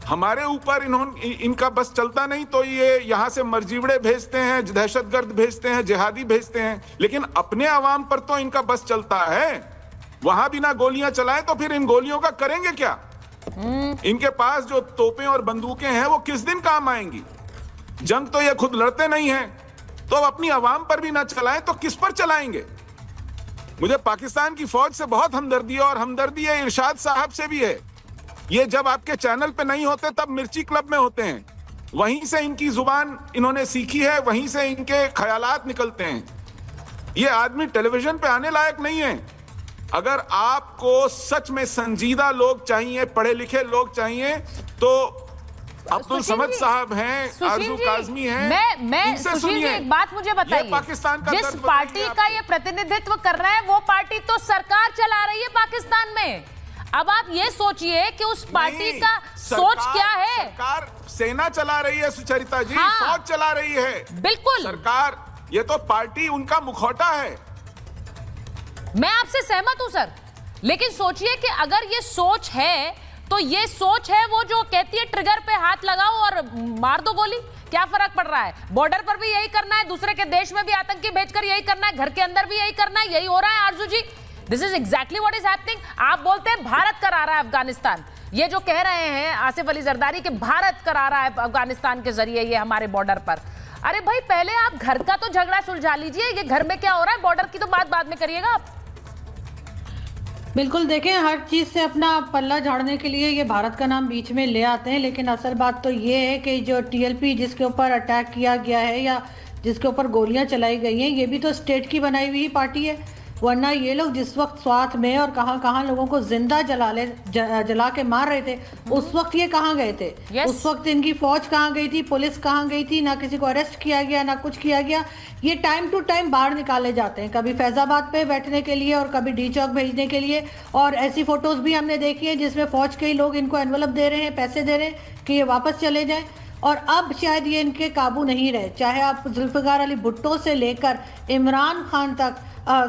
हमारे ऊपर इनका बस चलता नहीं तो ये यहां से मर्जीवड़े भेजते हैं, दहशतगर्द भेजते हैं, जिहादी भेजते हैं, लेकिन अपने अवाम पर तो इनका बस चलता है। वहां बिना गोलियां चलाए तो फिर इन गोलियों का करेंगे क्या? इनके पास जो तोपें और बंदूकें हैं वो किस दिन काम आएंगी? जंग तो ये खुद लड़ते नहीं हैं, तो अब अपनी अवाम पर भी ना चलाएं तो किस पर चलाएंगे? मुझे पाकिस्तान की फौज से बहुत हमदर्दी है, और हमदर्दी है इरशाद साहब से भी है। ये जब आपके चैनल पे नहीं होते तब मिर्ची क्लब में होते हैं, वहीं से इनकी जुबान इन्होंने सीखी है, वहीं से इनके ख्यालात निकलते हैं। ये आदमी टेलीविजन पे आने लायक नहीं है। अगर आपको सच में संजीदा लोग चाहिए, पढ़े लिखे लोग चाहिए, तो अब्दुल समद साहब हैं, आरजू काज़मी हैं, मैं सुशील जी एक बात मुझे बताइए, पाकिस्तान का जिस पार्टी का ये प्रतिनिधित्व कर रहा है वो पार्टी तो सरकार चला रही है पाकिस्तान में। अब आप ये सोचिए कि उस पार्टी का सोच क्या है। सरकार सेना चला रही है सुचरिता जी, फौज चला रही है। बिल्कुल सरकार, ये तो पार्टी उनका मुखौटा है। मैं आपसे सहमत हूं सर, लेकिन सोचिए कि अगर ये सोच है तो ये सोच है वो जो कहती है ट्रिगर पे हाथ लगाओ और मार दो गोली, क्या फर्क पड़ रहा है? बॉर्डर पर भी यही करना है, दूसरे के देश में भी आतंकी भेजकर यही करना है, घर के अंदर भी यही करना है, यही हो रहा है Arzoo ji. This is exactly what is happening. आप बोलते हैं भारत करा रहा है अफगानिस्तान, ये जो कह रहे हैं आसिफ अली जरदारी कि भारत करा रहा है अफगानिस्तान के जरिए ये हमारे बॉर्डर पर। अरे भाई पहले आप घर का तो झगड़ा सुलझा लीजिए, ये घर में क्या हो रहा है, बॉर्डर की तो बात बाद में करिएगा आप। बिल्कुल, देखें हर चीज़ से अपना पल्ला झाड़ने के लिए ये भारत का नाम बीच में ले आते हैं, लेकिन असल बात तो ये है कि जो टीएलपी जिसके ऊपर अटैक किया गया है या जिसके ऊपर गोलियां चलाई गई हैं, ये भी तो स्टेट की बनाई हुई पार्टी है। वरना ये लोग जिस वक्त स्वात में और कहां लोगों को जिंदा जला के मार रहे थे, उस वक्त ये कहां गए थे? उस वक्त इनकी फौज कहां गई थी, पुलिस कहां गई थी? ना किसी को अरेस्ट किया गया, ना कुछ किया गया। ये टाइम टू टाइम बाहर निकाले जाते हैं, कभी फैजाबाद पे बैठने के लिए और कभी डी चौक भेजने के लिए। और ऐसी फोटोज भी हमने देखी है जिसमें फौज के ही लोग इनको एनवलप दे रहे हैं, पैसे दे रहे हैं कि ये वापस चले जाएं। और अब शायद ये इनके काबू नहीं रहे, चाहे आप जुल्फिकार अली भुट्टो से लेकर इमरान खान तक,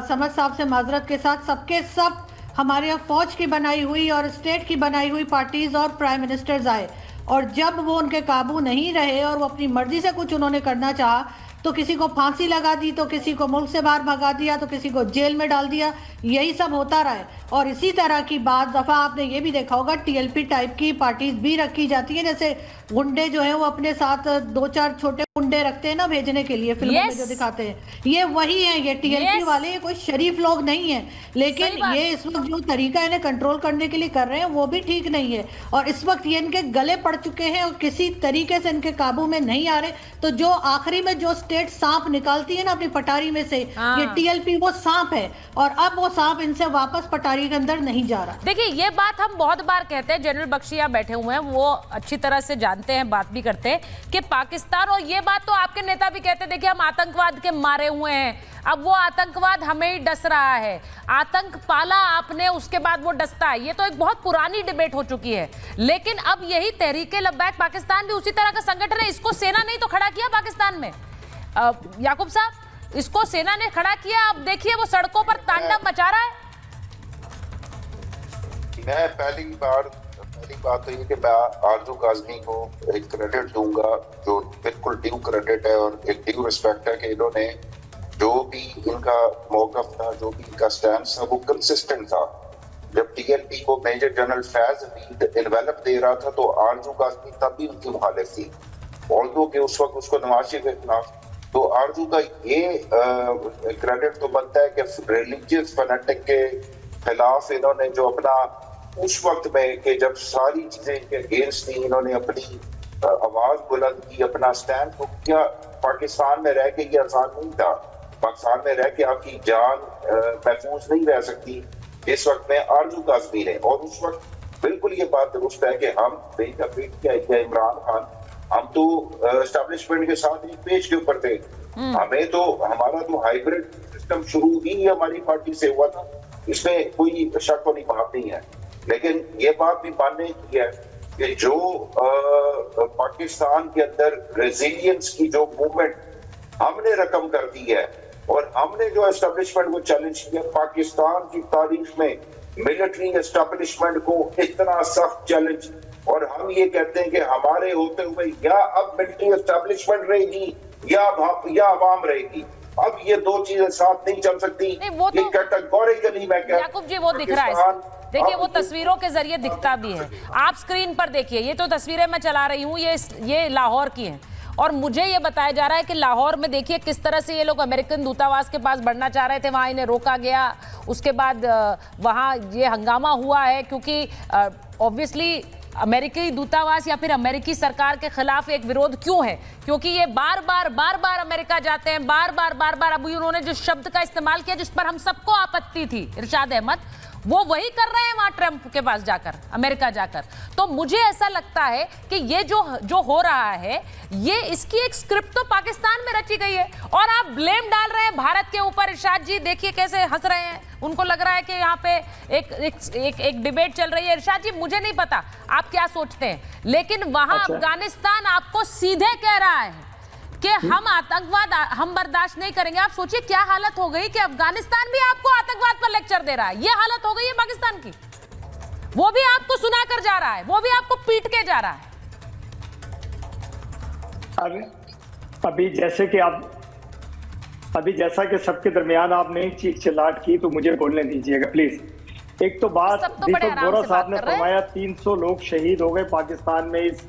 समद साहब से माजरत के साथ सबके सब हमारे यहाँ फौज की बनाई हुई और स्टेट की बनाई हुई पार्टीज और प्राइम मिनिस्टर्स आए, और जब वो उनके काबू नहीं रहे और वो अपनी मर्जी से कुछ उन्होंने करना चाहा, तो किसी को फांसी लगा दी, तो किसी को मुल्क से बाहर भगा दिया, तो किसी को जेल में डाल दिया। यही सब होता रहा है। और इसी तरह की बात दफ़ा आपने ये भी देखा होगा, टीएलपी टाइप की पार्टीज भी रखी जाती हैं, जैसे गुंडे जो हैं वो अपने साथ 2-4 छोटे गुंडे रखते हैं ना भेजने के लिए फिल्मों में जो दिखाते हैं, ये वही है। ये टीएलपी वाले ये कोई शरीफ लोग नहीं है, लेकिन ये इस वक्त जो तरीका इन्हें कंट्रोल करने के लिए कर रहे हैं वो भी ठीक नहीं है। और इस वक्त ये इनके गले पड़ चुके हैं और किसी तरीके से इनके काबू में नहीं आ रहे। तो जो आखिरी में जो स्टेट सांप निकालती है ना अपनी पटारी में से, ये टीएलपी वो सांप है, और अब वो सांप इनसे वापस पटारी के अंदर नहीं जा रहा। देखिए ये बात हम बहुत बार कहते हैं, जनरल बख्शी यहाँ बैठे हुए हैं, वो अच्छी तरह से जानते जानते हैं, बात भी करते हैं कि पाकिस्तान, और ये बात तो आपके नेता भी कहते हैं, देखिए हम आतंकवाद के मारे हुए हैं, अब वो आतंकवाद हमें ही डस रहा है, आतंक पाला आपने उसके बाद वो डसता है। ये तो एक बहुत पुरानी डिबेट हो चुकी है। लेकिन अब यही तहरीके लब्बैक पाकिस्तान भी उसी तरह का संगठन है, इसको सेना ने तो खड़ा किया पाकिस्तान में। याकूब साहब, इसको सेना ने खड़ा किया, अब देखिए वो सड़कों पर तांडव मचा रहा है। मैं पहली बात तो ये कि मैं आरजू काज़मी को एक क्रेडिट दूंगा, जो बिल्कुल ड्यू क्रेडिट है और एक ड्यू रिस्पेक्ट है कि इन्होंने जो भी इनका मौक़िफ़ था, जो भी इनका स्टैंड था, वो कंसिस्टेंट था। जब टीएलपी को major general Faiz Hameed envelope दे रहा था तो आरजू काज़मी तब भी उनकी मुखालिफ थी, ऑल्दो कि उस वक्त उसको नवाज शरीफ के खिलाफ। तो आरजू का ये क्रेडिट तो बनता है कि रिलीजियस फैनेटिक के खिलाफ इन्होंने जो अपना उस वक्त में कि जब सारी चीजें इनके अगेंस्ट थी, इन्होंने अपनी आवाज बुलंद की, अपना स्टैंड बुक किया। पाकिस्तान में रह के ये आसान नहीं था, पाकिस्तान में रह के आपकी जान महफूज नहीं रह सकती इस वक्त में आरजू काज़मी ने। और उस वक्त बिल्कुल ये बात दुरुस्त है कि हम इमरान खान, हम तो एस्टेब्लिशमेंट के साथ एक पेज के ऊपर थे, हमें तो हमारा तो हाइब्रिड सिस्टम शुरू ही हमारी पार्टी से हुआ था, इसमें कोई शक और बात नहीं है। लेकिन ये बात भी मानने की है कि जो पाकिस्तान के अंदर रेजिलियंस की जो मूवमेंट हमने रकम कर दी है और हमने जो एस्टेब्लिशमेंट को चैलेंज किया, पाकिस्तान की तारीख में मिलिट्री एस्टेब्लिशमेंट को इतना सख्त चैलेंज, और हम ये कहते हैं कि हमारे होते हुए या अब मिलिट्री एस्टेब्लिशमेंट रहेगी या अवाम रहेगी। अब ये दो चीजें साथ नहीं चल सकती। वो तो कैटेगोरिकली मैं कहता हूं, याकूब जी वो दिख रहा है, देखिए वो तस्वीरों के जरिए दिखता भी है, आप स्क्रीन पर देखिए, ये तो तस्वीरें मैं चला रही हूँ, ये लाहौर की हैं, और मुझे ये बताया जा रहा है कि लाहौर में देखिए किस तरह से ये लोग अमेरिकन दूतावास के पास बढ़ना चाह रहे थे, वहाँ इन्हें रोका गया, उसके बाद वहाँ ये हंगामा हुआ है क्योंकि ऑब्वियसली अमेरिकी दूतावास या फिर अमेरिकी सरकार के खिलाफ एक विरोध क्यों है, क्योंकि ये बार बार अमेरिका जाते हैं, बार बार अभी उन्होंने जो शब्द का इस्तेमाल किया जिस पर हम सबको आपत्ति थी, इरशाद अहमद, वो वही कर रहे हैं वहां ट्रंप के पास जाकर, अमेरिका जाकर। तो मुझे ऐसा लगता है कि ये जो हो रहा है, ये इसकी एक स्क्रिप्ट तो पाकिस्तान में रची गई है और आप ब्लेम डाल रहे हैं भारत के ऊपर। इरशाद जी देखिए कैसे हंस रहे हैं, उनको लग रहा है कि यहाँ पे एक डिबेट चल रही है। इरशाद जी मुझे नहीं पता आप क्या सोचते हैं, लेकिन वहां अफगानिस्तान आपको सीधे कह रहा है कि हम आतंकवाद हम बर्दाश्त नहीं करेंगे। आप सोचिए क्या हालत हो गई कि अफगानिस्तान भी आपको आतंकवाद पर लेक्चर दे रहा है, ये हालत हो गई है पाकिस्तान की। वो भी आपको सुना कर जा रहा है, वो भी आपको पीट के जा रहा है। अभी जैसा कि सबके दरमियान आपने चीख चिल्लाहट की, तो मुझे बोलने दीजिएगा प्लीज। एक तो बात दीपक बोरा साहब ने फरमाया 300 लोग शहीद हो गए पाकिस्तान में इस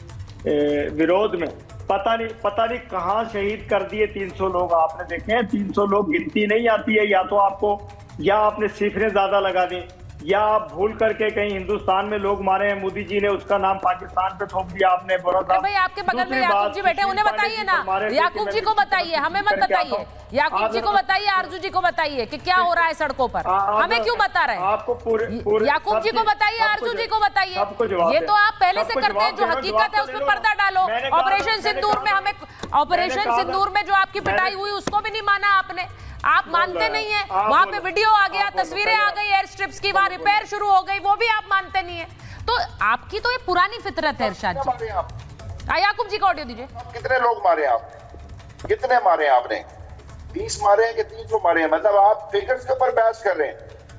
विरोध में। पता नहीं कहां शहीद कर दिए 300 लोग आपने देखे हैं। 300 लोग गिनती नहीं आती है, या तो आपको या आपने सिफरें ज्यादा लगा दी, या आप भूल करके कहीं हिंदुस्तान में लोग मारे हैं, मोदी जी ने उसका नाम पाकिस्तान पे थोप दिया आपने। भाई आपके बगल में याकूब जी बैठे, उन्हें बताइए ना, याकूब जी को बताइए, हमें मत बताइए। याकूब जी को बताइए, आरजू जी को बताइए कि क्या हो रहा है सड़कों पर, हमें क्यों बता रहे हैं? आपको पूरे याकूब जी को बताइए, आरजू जी को बताइए। ये तो आप पहले से करते हैं, जो हकीकत है उसमें पर्दा डालो। ऑपरेशन सिंदूर में जो आपकी पिटाई हुई उसको भी नहीं माना आपने, आप मानते नहीं है। वहां पे वीडियो आ गया, तस्वीरें आ गई एयर स्ट्रिप्स की, वहां रिपेयर शुरू हो गई, वो भी आप मानते नहीं है। तो आपकी तो ये पुरानी फितरत है इरशाद जी। याकूब जी का ऑडियो दीजिए। कितने लोग मारे आपने, कितने मारे आपने? 20 मारे हैं कि 300 मारे हैं? मतलब आप फिगर्स के ऊपर बहस कर रहे हैं।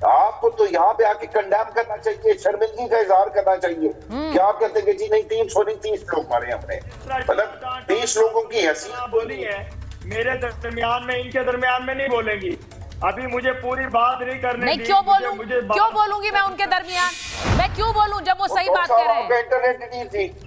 आपको तो यहाँ पे आके कंडेम करना चाहिए, शर्मिंदगी का इजहार करना चाहिए। क्या आप कहते हैं कि जी नहीं 300 नहीं 30 लोग मारे हमने? मतलब 30 लोगों की हैसियत बोली है मेरे दरमियान में, इनके दरमियान में नहीं बोलेंगी। अभी मुझे पूरी बात नहीं करने नहीं, क्यों बोलूंगी मैं उनके दरमियान? मैं क्यों बोलूं जब वो सही बात कह रहे हैं?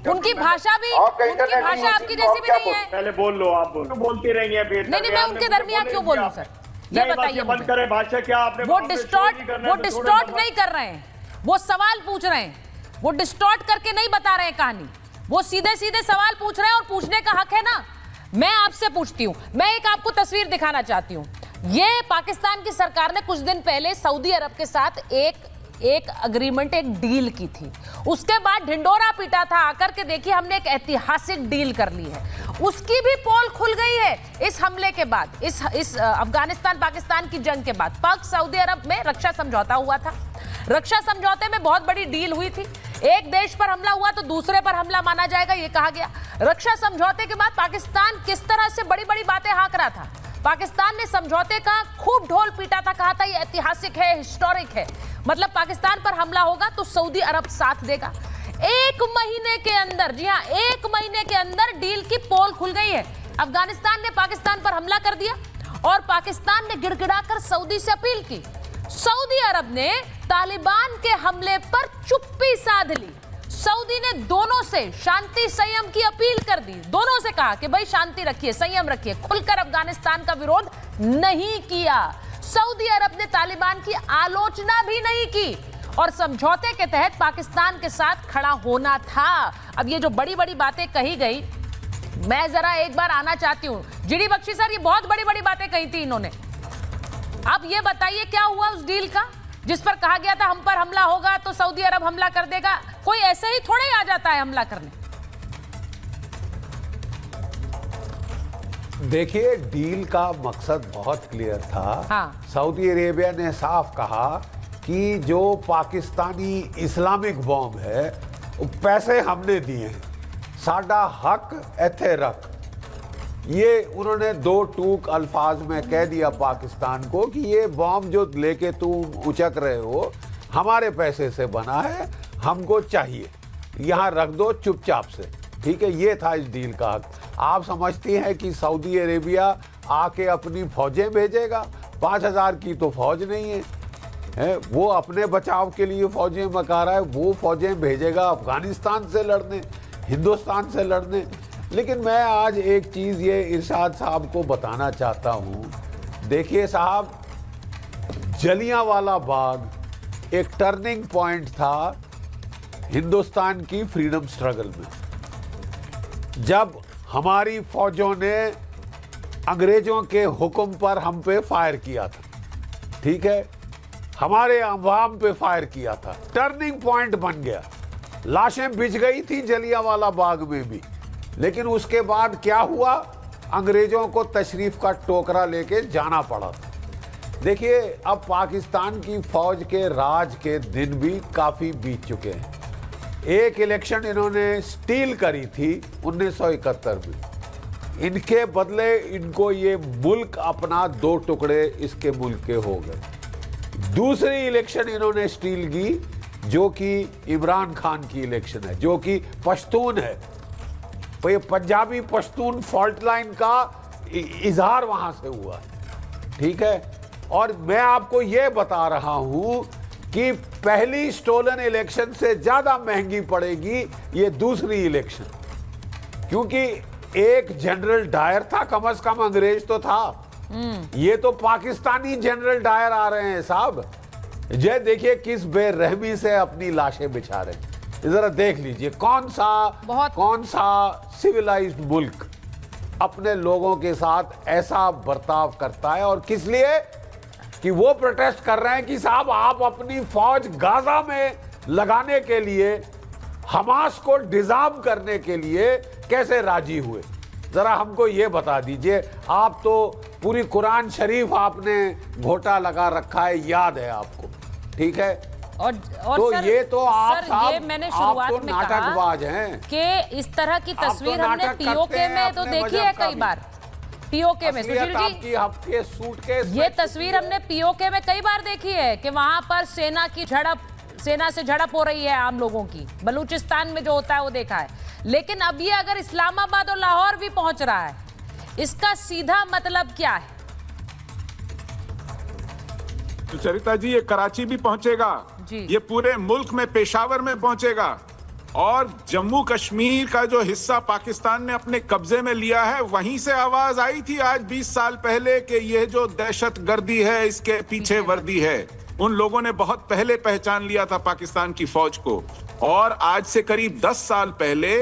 उनकी भाषा आपकी जैसी भी नहीं है। पहले बोल लो, आप बोलती रही है। नहीं, मैं उनके दरमियान क्यों बोलूं सर, ये बताइए बंद करें भाषा। क्या आपने वो डिस्टॉर्ट नहीं कर रहे हैं, वो सवाल पूछ रहे हैं, वो डिस्टॉर्ट करके नहीं बता रहे हैं कहानी, वो सीधे सीधे सवाल पूछ रहे हैं और पूछने का हक है ना। मैं आपसे पूछती हूं, मैं एक आपको तस्वीर दिखाना चाहती हूं। ये पाकिस्तान की सरकार ने कुछ दिन पहले सऊदी अरब के साथ एक एक अग्रीमेंट, एक डील की थी। उसके बाद ढिंडोरा पीटा था आकर के, देखिए हमने एक ऐतिहासिक डील कर ली है। उसकी भी पोल खुल गई है इस हमले के बाद, इस अफगानिस्तान पाकिस्तान की जंग के बाद। पाक सऊदी अरब में रक्षा समझौता हुआ था। रक्षा समझौते में बहुत बड़ी डील हुई थी। एक देश पर हमला हुआ तो दूसरे पर हमला माना जाएगा, ये कहा गया। रक्षा समझौते के बाद पाकिस्तान किस तरह से बड़ी बड़ी बातें हाँक रहा था। पाकिस्तान ने समझौते का खूब ढोल पीटा था, कहा था ये ऐतिहासिक है, हिस्टोरिक है, मतलब पाकिस्तान पर हमला होगा तो सऊदी अरब साथ देगा। 1 महीने के अंदर, जी हाँ 1 महीने के अंदर डील की पोल खुल गई है। अफगानिस्तान ने पाकिस्तान पर हमला कर दिया और पाकिस्तान ने गिड़गिड़ाकर सऊदी से अपील की। सऊदी अरब ने तालिबान के हमले पर चुप्पी साध ली। सऊदी ने दोनों से शांति संयम की अपील कर दी, दोनों से कहा कि भाई शांति रखिए, संयम रखिए, खुलकर अफगानिस्तान का विरोध नहीं किया। सऊदी अरब ने तालिबान की आलोचना भी नहीं की और समझौते के तहत पाकिस्तान के साथ खड़ा होना था। अब ये जो बड़ी बड़ी बातें कही गई, मैं जरा एक बार आना चाहती हूं। जीडी बख्शी सर, ये बहुत बड़ी बड़ी बातें कही थी इन्होंने। अब ये बताइए क्या हुआ उस डील का जिस पर कहा गया था हम पर हमला होगा तो सऊदी अरब हमला कर देगा। कोई ऐसे ही थोड़े ही आ जाता है हमला करने। देखिए, डील का मकसद बहुत क्लियर था। हाँ। सऊदी अरेबिया ने साफ कहा कि जो पाकिस्तानी इस्लामिक बॉम्ब है वो पैसे हमने दिए हैं, साडा हक एथे रख। ये उन्होंने 2 टूक अल्फाज में कह दिया पाकिस्तान को कि ये बॉम्ब जो लेके तुम उचक रहे हो हमारे पैसे से बना है, हमको चाहिए, यहाँ रख दो चुपचाप से। ठीक है, ये था इस डील का हक। आप समझती हैं कि सऊदी अरेबिया आके अपनी फौजें भेजेगा? 5000 की तो फौज नहीं है, वो अपने बचाव के लिए फौजें मका रहा है। वो फौजें भेजेगा अफगानिस्तान से लड़ने, हिंदुस्तान से लड़ने। लेकिन मैं आज एक चीज़ ये इरशाद साहब को बताना चाहता हूँ। देखिए साहब, जलियांवाला बाग एक टर्निंग पॉइंट था हिंदुस्तान की फ्रीडम स्ट्रगल में, जब हमारी फौजों ने अंग्रेजों के हुक्म पर हम पे फायर किया था। ठीक है, हमारे अवाम पे फायर किया था, टर्निंग पॉइंट बन गया। लाशें बिछ गई थी जलियांवाला बाग में भी, लेकिन उसके बाद क्या हुआ, अंग्रेजों को तशरीफ का टोकरा लेके जाना पड़ा था। देखिए, अब पाकिस्तान की फौज के राज के दिन भी काफ़ी बीत चुके हैं। एक इलेक्शन इन्होंने स्टील करी थी 1971 में, इनके बदले इनको ये मुल्क अपना 2 टुकड़े इसके मुल्क के हो गए। दूसरी इलेक्शन इन्होंने स्टील की जो कि इमरान खान की इलेक्शन है, जो कि पश्तून है। तो ये पंजाबी पश्तून फॉल्ट लाइन का इजहार वहां से हुआ है। ठीक है, और मैं आपको ये बता रहा हूं कि पहली स्टोलन इलेक्शन से ज्यादा महंगी पड़ेगी ये दूसरी इलेक्शन, क्योंकि एक जनरल डायर था, कम से कम अंग्रेज तो था। ये तो पाकिस्तानी जनरल डायर आ रहे हैं साहब। ये देखिए किस बेरहमी से अपनी लाशें बिछा रहे हैं। जरा देख लीजिए कौन सा सिविलाइज्ड मुल्क अपने लोगों के साथ ऐसा बर्ताव करता है, और किस लिए कि वो प्रोटेस्ट कर रहे हैं कि साहब आप अपनी फौज गाजा में लगाने के लिए, हमास को डिजार्म करने के लिए कैसे राजी हुए। जरा हमको ये बता दीजिए। आप तो पूरी कुरान शरीफ आपने घोटा लगा रखा है, याद है आपको। ठीक है, और तो सर, ये तो आप ये मैंने शुरुआत में नाटकबाज हैं कि इस तरह की तस्वीर तो हमने पीओके में तो देखी है कई बार। पीओके में सुशील जी, आपके सूटकेस ये तस्वीर हमने पीओके में कई बार देखी है कि वहां पर सेना से झड़प हो रही है आम लोगों की। बलूचिस्तान में जो होता है वो देखा है, लेकिन अब ये अगर इस्लामाबाद और लाहौर भी पहुंच रहा है, इसका सीधा मतलब क्या है? सुचरिता जी, ये कराची भी पहुंचेगा, ये पूरे मुल्क में, पेशावर में पहुंचेगा, और जम्मू कश्मीर का जो हिस्सा पाकिस्तान ने अपने कब्जे में लिया है, वहीं से आवाज आई थी आज 20 साल पहले कि ये जो दहशतगर्दी है इसके पीछे वर्दी है। उन लोगों ने बहुत पहले पहचान लिया था पाकिस्तान की फौज को। और आज से करीब 10 साल पहले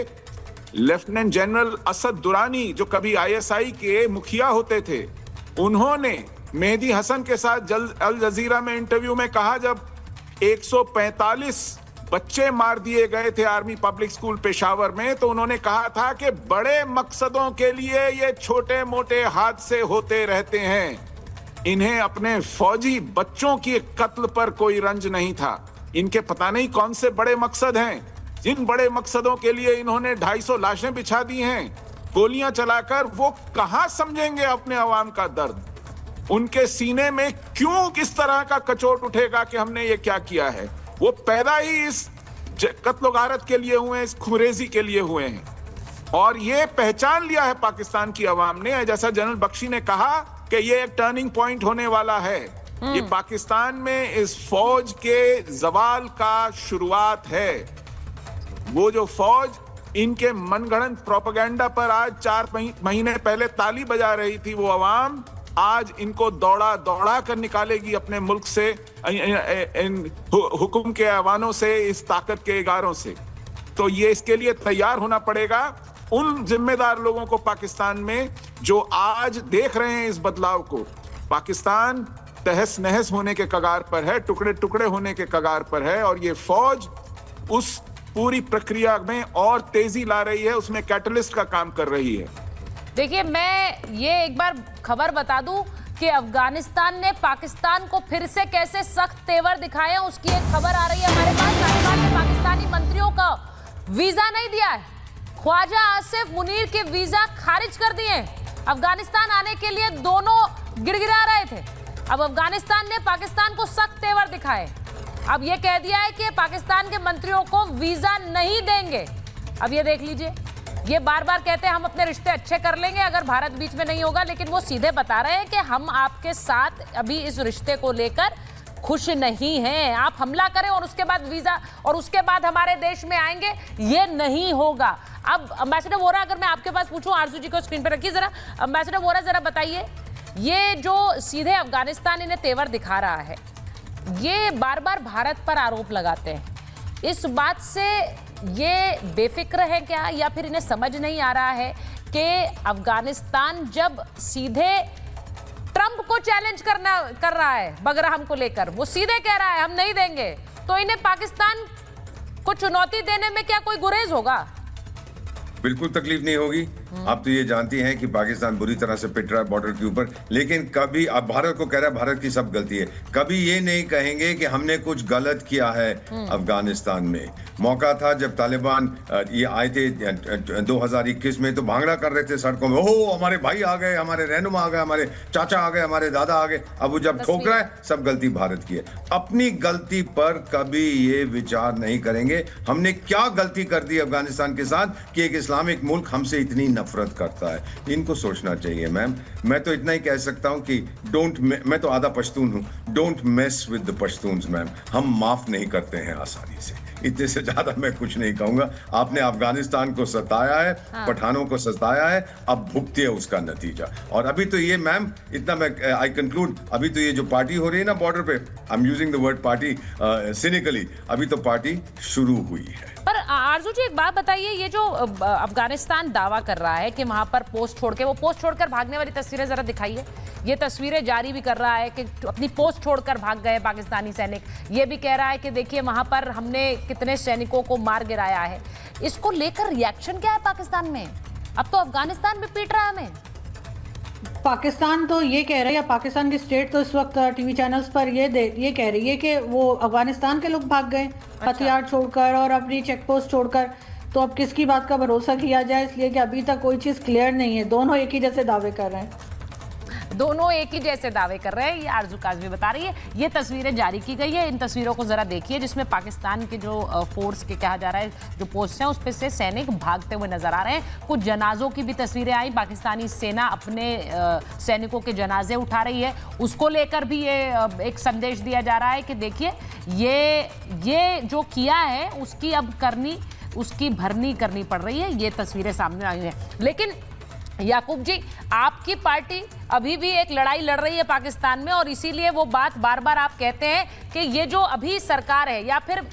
लेफ्टिनेंट जनरल असद दुरानी, जो कभी ISI के मुखिया होते थे, उन्होंने मेहदी हसन के साथ अल जजीरा में इंटरव्यू में कहा जब 145 बच्चे मार दिए गए थे आर्मी पब्लिक स्कूल पेशावर में, तो उन्होंने कहा था कि बड़े मकसदों के लिए ये छोटे मोटे हादसे होते रहते हैं, इन्हें अपने फौजी बच्चों की कत्ल पर कोई रंज नहीं था। इनके पता नहीं कौन से बड़े मकसद हैं, जिन बड़े मकसदों के लिए इन्होंने 250 लाशें बिछा दी हैं गोलियां चलाकर, वो कहां समझेंगे अपने अवाम का दर्द? उनके सीने में क्यों किस तरह का कचोट उठेगा कि हमने ये क्या किया है? वो पैदा ही इस कत्ल गारत के लिए हुए हैं, इस खुरेजी के लिए हुए हैं, और ये पहचान लिया है पाकिस्तान की अवाम ने। जैसा जनरल बख्शी ने कहा कि ये एक टर्निंग पॉइंट होने वाला है, ये पाकिस्तान में इस फौज के जवाल का शुरुआत है। वो जो फौज इनके मनगढ़ंत प्रोपेगेंडा पर आज 4 महीने पहले ताली बजा रही थी, वो अवाम आज इनको दौड़ा दौड़ा कर निकालेगी अपने मुल्क से, इन हुक्म के ऐवानों से, इस ताकत के इगारों से। तो ये इसके लिए तैयार होना पड़ेगा उन जिम्मेदार लोगों को पाकिस्तान में जो आज देख रहे हैं इस बदलाव को। पाकिस्तान तहस नहस होने के कगार पर है, टुकड़े टुकड़े होने के कगार पर है, और ये फौज उस पूरी प्रक्रिया में और तेजी ला रही है, उसमें कैटलिस्ट का काम कर रही है। देखिए, मैं ये एक बार खबर बता दूं कि अफगानिस्तान ने पाकिस्तान को फिर से कैसे सख्त तेवर दिखाए, उसकी एक खबर आ रही है हमारे पास। तालिबान ने पाकिस्तानी मंत्रियों का वीजा नहीं दिया है, ख्वाजा आसिफ मुनीर के वीजा खारिज कर दिए। अफगानिस्तान आने के लिए दोनों गिड़गिड़ा रहे थे। अब अफगानिस्तान ने पाकिस्तान को सख्त तेवर दिखाए, अब यह कह दिया है कि पाकिस्तान के मंत्रियों को वीजा नहीं देंगे। अब ये देख लीजिए, ये बार बार कहते हैं हम अपने रिश्ते अच्छे कर लेंगे अगर भारत बीच में नहीं होगा, लेकिन वो सीधे बता रहे हैं कि हम आपके साथ अभी इस रिश्ते को लेकर खुश नहीं हैं। आप हमला करें और उसके बाद वीजा और उसके बाद हमारे देश में आएंगे, ये नहीं होगा। अब एम्बेसडर वोरा, अगर मैं आपके पास पूछूं, आरजू जी को स्क्रीन पर रखिए जरा। एम्बेसडर वोरा, जरा बताइए, ये जो सीधे अफगानिस्तान इन्हें तेवर दिखा रहा है, ये बार बार भारत पर आरोप लगाते हैं, इस बात से ये बेफिक्र है क्या, या फिर इन्हें समझ नहीं आ रहा है कि अफगानिस्तान जब सीधे ट्रंप को चैलेंज कर रहा है बगराहम को लेकर, वो सीधे कह रहा है हम नहीं देंगे, तो इन्हें पाकिस्तान को चुनौती देने में क्या कोई गुरेज होगा? बिल्कुल तकलीफ नहीं होगी। आप तो ये जानती हैं कि पाकिस्तान बुरी तरह से पिट रहा है बॉर्डर के ऊपर, लेकिन कभी अब भारत को कह रहा है भारत की सब गलती है, कभी ये नहीं कहेंगे कि हमने कुछ गलत किया है। अफगानिस्तान में मौका था जब तालिबान ये आए थे 2021 में, तो भांगड़ा कर रहे थे सड़कों में, ओह हमारे भाई आ गए, हमारे रहनुमा आ गए, हमारे चाचा आ गए, हमारे दादा आ गए। अब वो जब ठोक रहा है, सब गलती भारत की है। अपनी गलती पर कभी ये विचार नहीं करेंगे हमने क्या गलती कर दी अफगानिस्तान के साथ कि एक इस्लामिक मुल्क हमसे इतनी नफरत करता है। इनको सोचना चाहिए मैम। मैं तो इतना ही कह सकता हूं कि मैं तो आधा पश्तून हूं, don't mess with the Pashtuns ma'am. हम माफ नहीं करते हैं आसानी से, इतने से ज्यादा मैं कुछ नहीं कहूंगा। आपने अफगानिस्तान को सताया है, पठानों को सताया है, अब भुगतिए उसका नतीजा। और अभी तो ये मैम, इतना मैं आई कंक्लूड, अभी तो ये जो पार्टी हो रही है ना बॉर्डर पे, I am using the word party cynically, अभी तो पार्टी शुरू हुई है। पर आरजू जी एक बात बताइए, ये जो अफगानिस्तान दावा कर रहा है कि वहां पर पोस्ट छोड़ के, वो पोस्ट छोड़कर भागने वाली तस्वीरें जरा दिखाइए। ये तस्वीरें जारी भी कर रहा है कि अपनी पोस्ट छोड़कर भाग गए पाकिस्तानी सैनिक। ये भी कह रहा है कि देखिए वहां पर हमने कितने सैनिकों को मार गिराया है। इसको लेकर रिएक्शन क्या है पाकिस्तान में? अब तो अफगानिस्तान भी पीट रहा है हमें। पाकिस्तान तो ये कह रहा है, या पाकिस्तान की स्टेट तो इस वक्त टीवी चैनल्स पर ये कह रही है कि वो अफगानिस्तान के लोग भाग गए हथियार छोड़कर और अपनी चेक पोस्ट छोड़कर। तो अब किसकी बात का भरोसा किया जाए, इसलिए कि अभी तक कोई चीज़ क्लियर नहीं है। दोनों एक ही जैसे दावे कर रहे हैं, दोनों एक ही जैसे दावे कर रहे हैं। ये आरजू काज़मी बता रही है। ये तस्वीरें जारी की गई है, इन तस्वीरों को जरा देखिए, जिसमें पाकिस्तान के जो फोर्स के कहा जा रहा है जो पोस्ट हैं उस पर से सैनिक भागते हुए नजर आ रहे हैं। कुछ जनाजों की भी तस्वीरें आई, पाकिस्तानी सेना अपने सैनिकों के जनाजे उठा रही है, उसको लेकर भी ये एक संदेश दिया जा रहा है कि देखिए ये जो किया है उसकी अब उसकी भरनी करनी पड़ रही है। ये तस्वीरें सामने आई हैं। लेकिन याकूब जी, आपकी पार्टी अभी भी एक लड़ाई लड़ रही है पाकिस्तान में, और इसीलिए वो बात बार बार आप कहते हैं कि ये जो अभी सरकार है, या फिर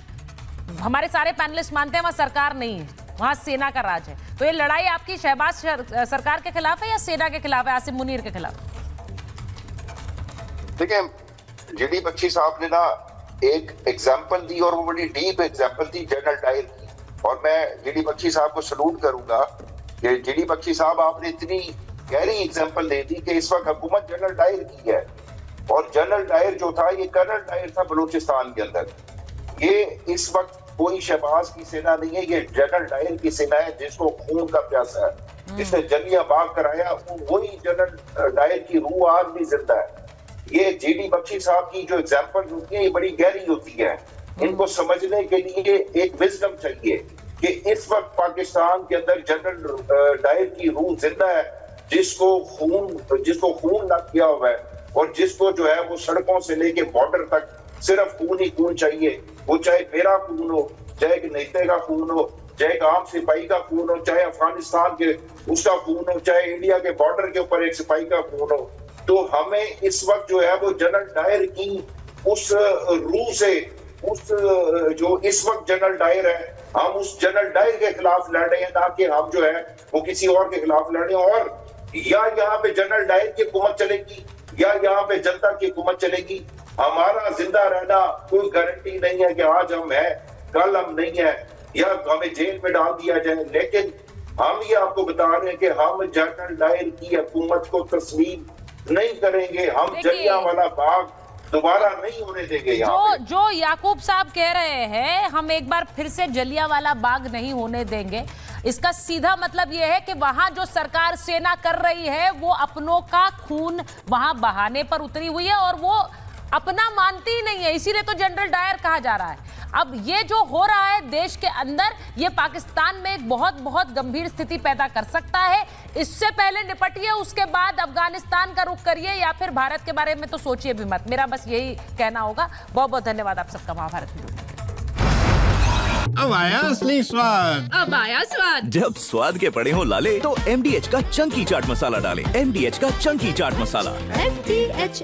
हमारे सारे पैनलिस्ट मानते हैं वहां सरकार नहीं है, वहां सेना का राज है। तो ये लड़ाई आपकी शहबाज सरकार के खिलाफ है या सेना के खिलाफ है, आसिफ मुनीर के खिलाफ? देखिए, जेडी बख्शी साहब ने ना एक एग्जाम्पल दी और वो बड़ी डीप एग्जाम्पल थी जनरल डायर की। और मैं जीडी बख्शी साहब को सलूट करूंगा कि जीडी बख्शी साहब आपने इतनी गहरी एग्जाम्पल दे दी कि इस वक्त हुकूमत जनरल डायर की है, और जनरल डायर जो था ये कर्नल डायर था बलूचिस्तान के अंदर। ये इस वक्त कोई शहबाज की सेना नहीं है, ये जनरल डायर की सेना है जिसको खून का प्यासा है, जिसने जलिया बाग कराया, वही जनरल डायर की रूह आज भी जिंदा है। ये जीडी बख्शी साहब की जो एग्जाम्पल होती है ये बड़ी गहरी होती है। इनको समझने के लिए एक विजडम चाहिए कि इस वक्त पाकिस्तान के अंदर जनरल डायर की रूह जिंदा है, जिसको खून लग गया हुआ है, और जिसको जो है वो सड़कों से लेके बॉर्डर तक सिर्फ खून ही खून चाहिए। वो चाहे मेरा खून हो, चाहे एक नेता का खून हो, चाहे एक आम सिपाही का खून हो, चाहे अफगानिस्तान के उसका खून हो, चाहे इंडिया के बॉर्डर के ऊपर एक सिपाही का खून हो। तो हमें इस वक्त जो है वो जनरल डायर की उस रूह से, उस जो इस वक्त जनरल डायर है, हम उस जनरल डायर के खिलाफ लड़ रहे हैं, ना कि हम जो है वो किसी और के खिलाफ लड़ रहे हैं। और या यहाँ पे जनरल डायर की हुकूमत चलेगी या यहाँ पे जनता की हुकूमत चलेगी। हमारा जिंदा रहना कोई गारंटी नहीं है कि आज हम है कल हम नहीं है, या हमें जेल में डाल दिया जाए। लेकिन हम ये आपको बता रहे हैं कि हम जनरल डायर की हुकूमत को तस्लीम नहीं करेंगे। हम जलियांवाला बाग दोबारा नहीं होने देंगे। जो याकूब साहब कह रहे हैं हम एक बार फिर से जलियांवाला बाग नहीं होने देंगे, इसका सीधा मतलब यह है कि वहां जो सरकार सेना कर रही है वो अपनों का खून वहां बहाने पर उतरी हुई है और वो अपना मानती ही नहीं है, इसीलिए तो जनरल डायर कहा जा रहा है। अब ये जो हो रहा है देश के अंदर, ये पाकिस्तान में एक बहुत बहुत गंभीर स्थिति पैदा कर सकता है। इससे पहले निपटिए, उसके बाद अफगानिस्तान का रुख करिए या फिर भारत के बारे में तो सोचिए भी मत। मेरा बस यही कहना होगा। बहुत बहुत धन्यवाद आप सबका महाभारत में। अब आया असली स्वाद, अब आया स्वाद। जब स्वाद के पड़े हो लाले तो MDH का चंकी चाट मसाला डालें। MDH का चंकी चाट मसाला। MDH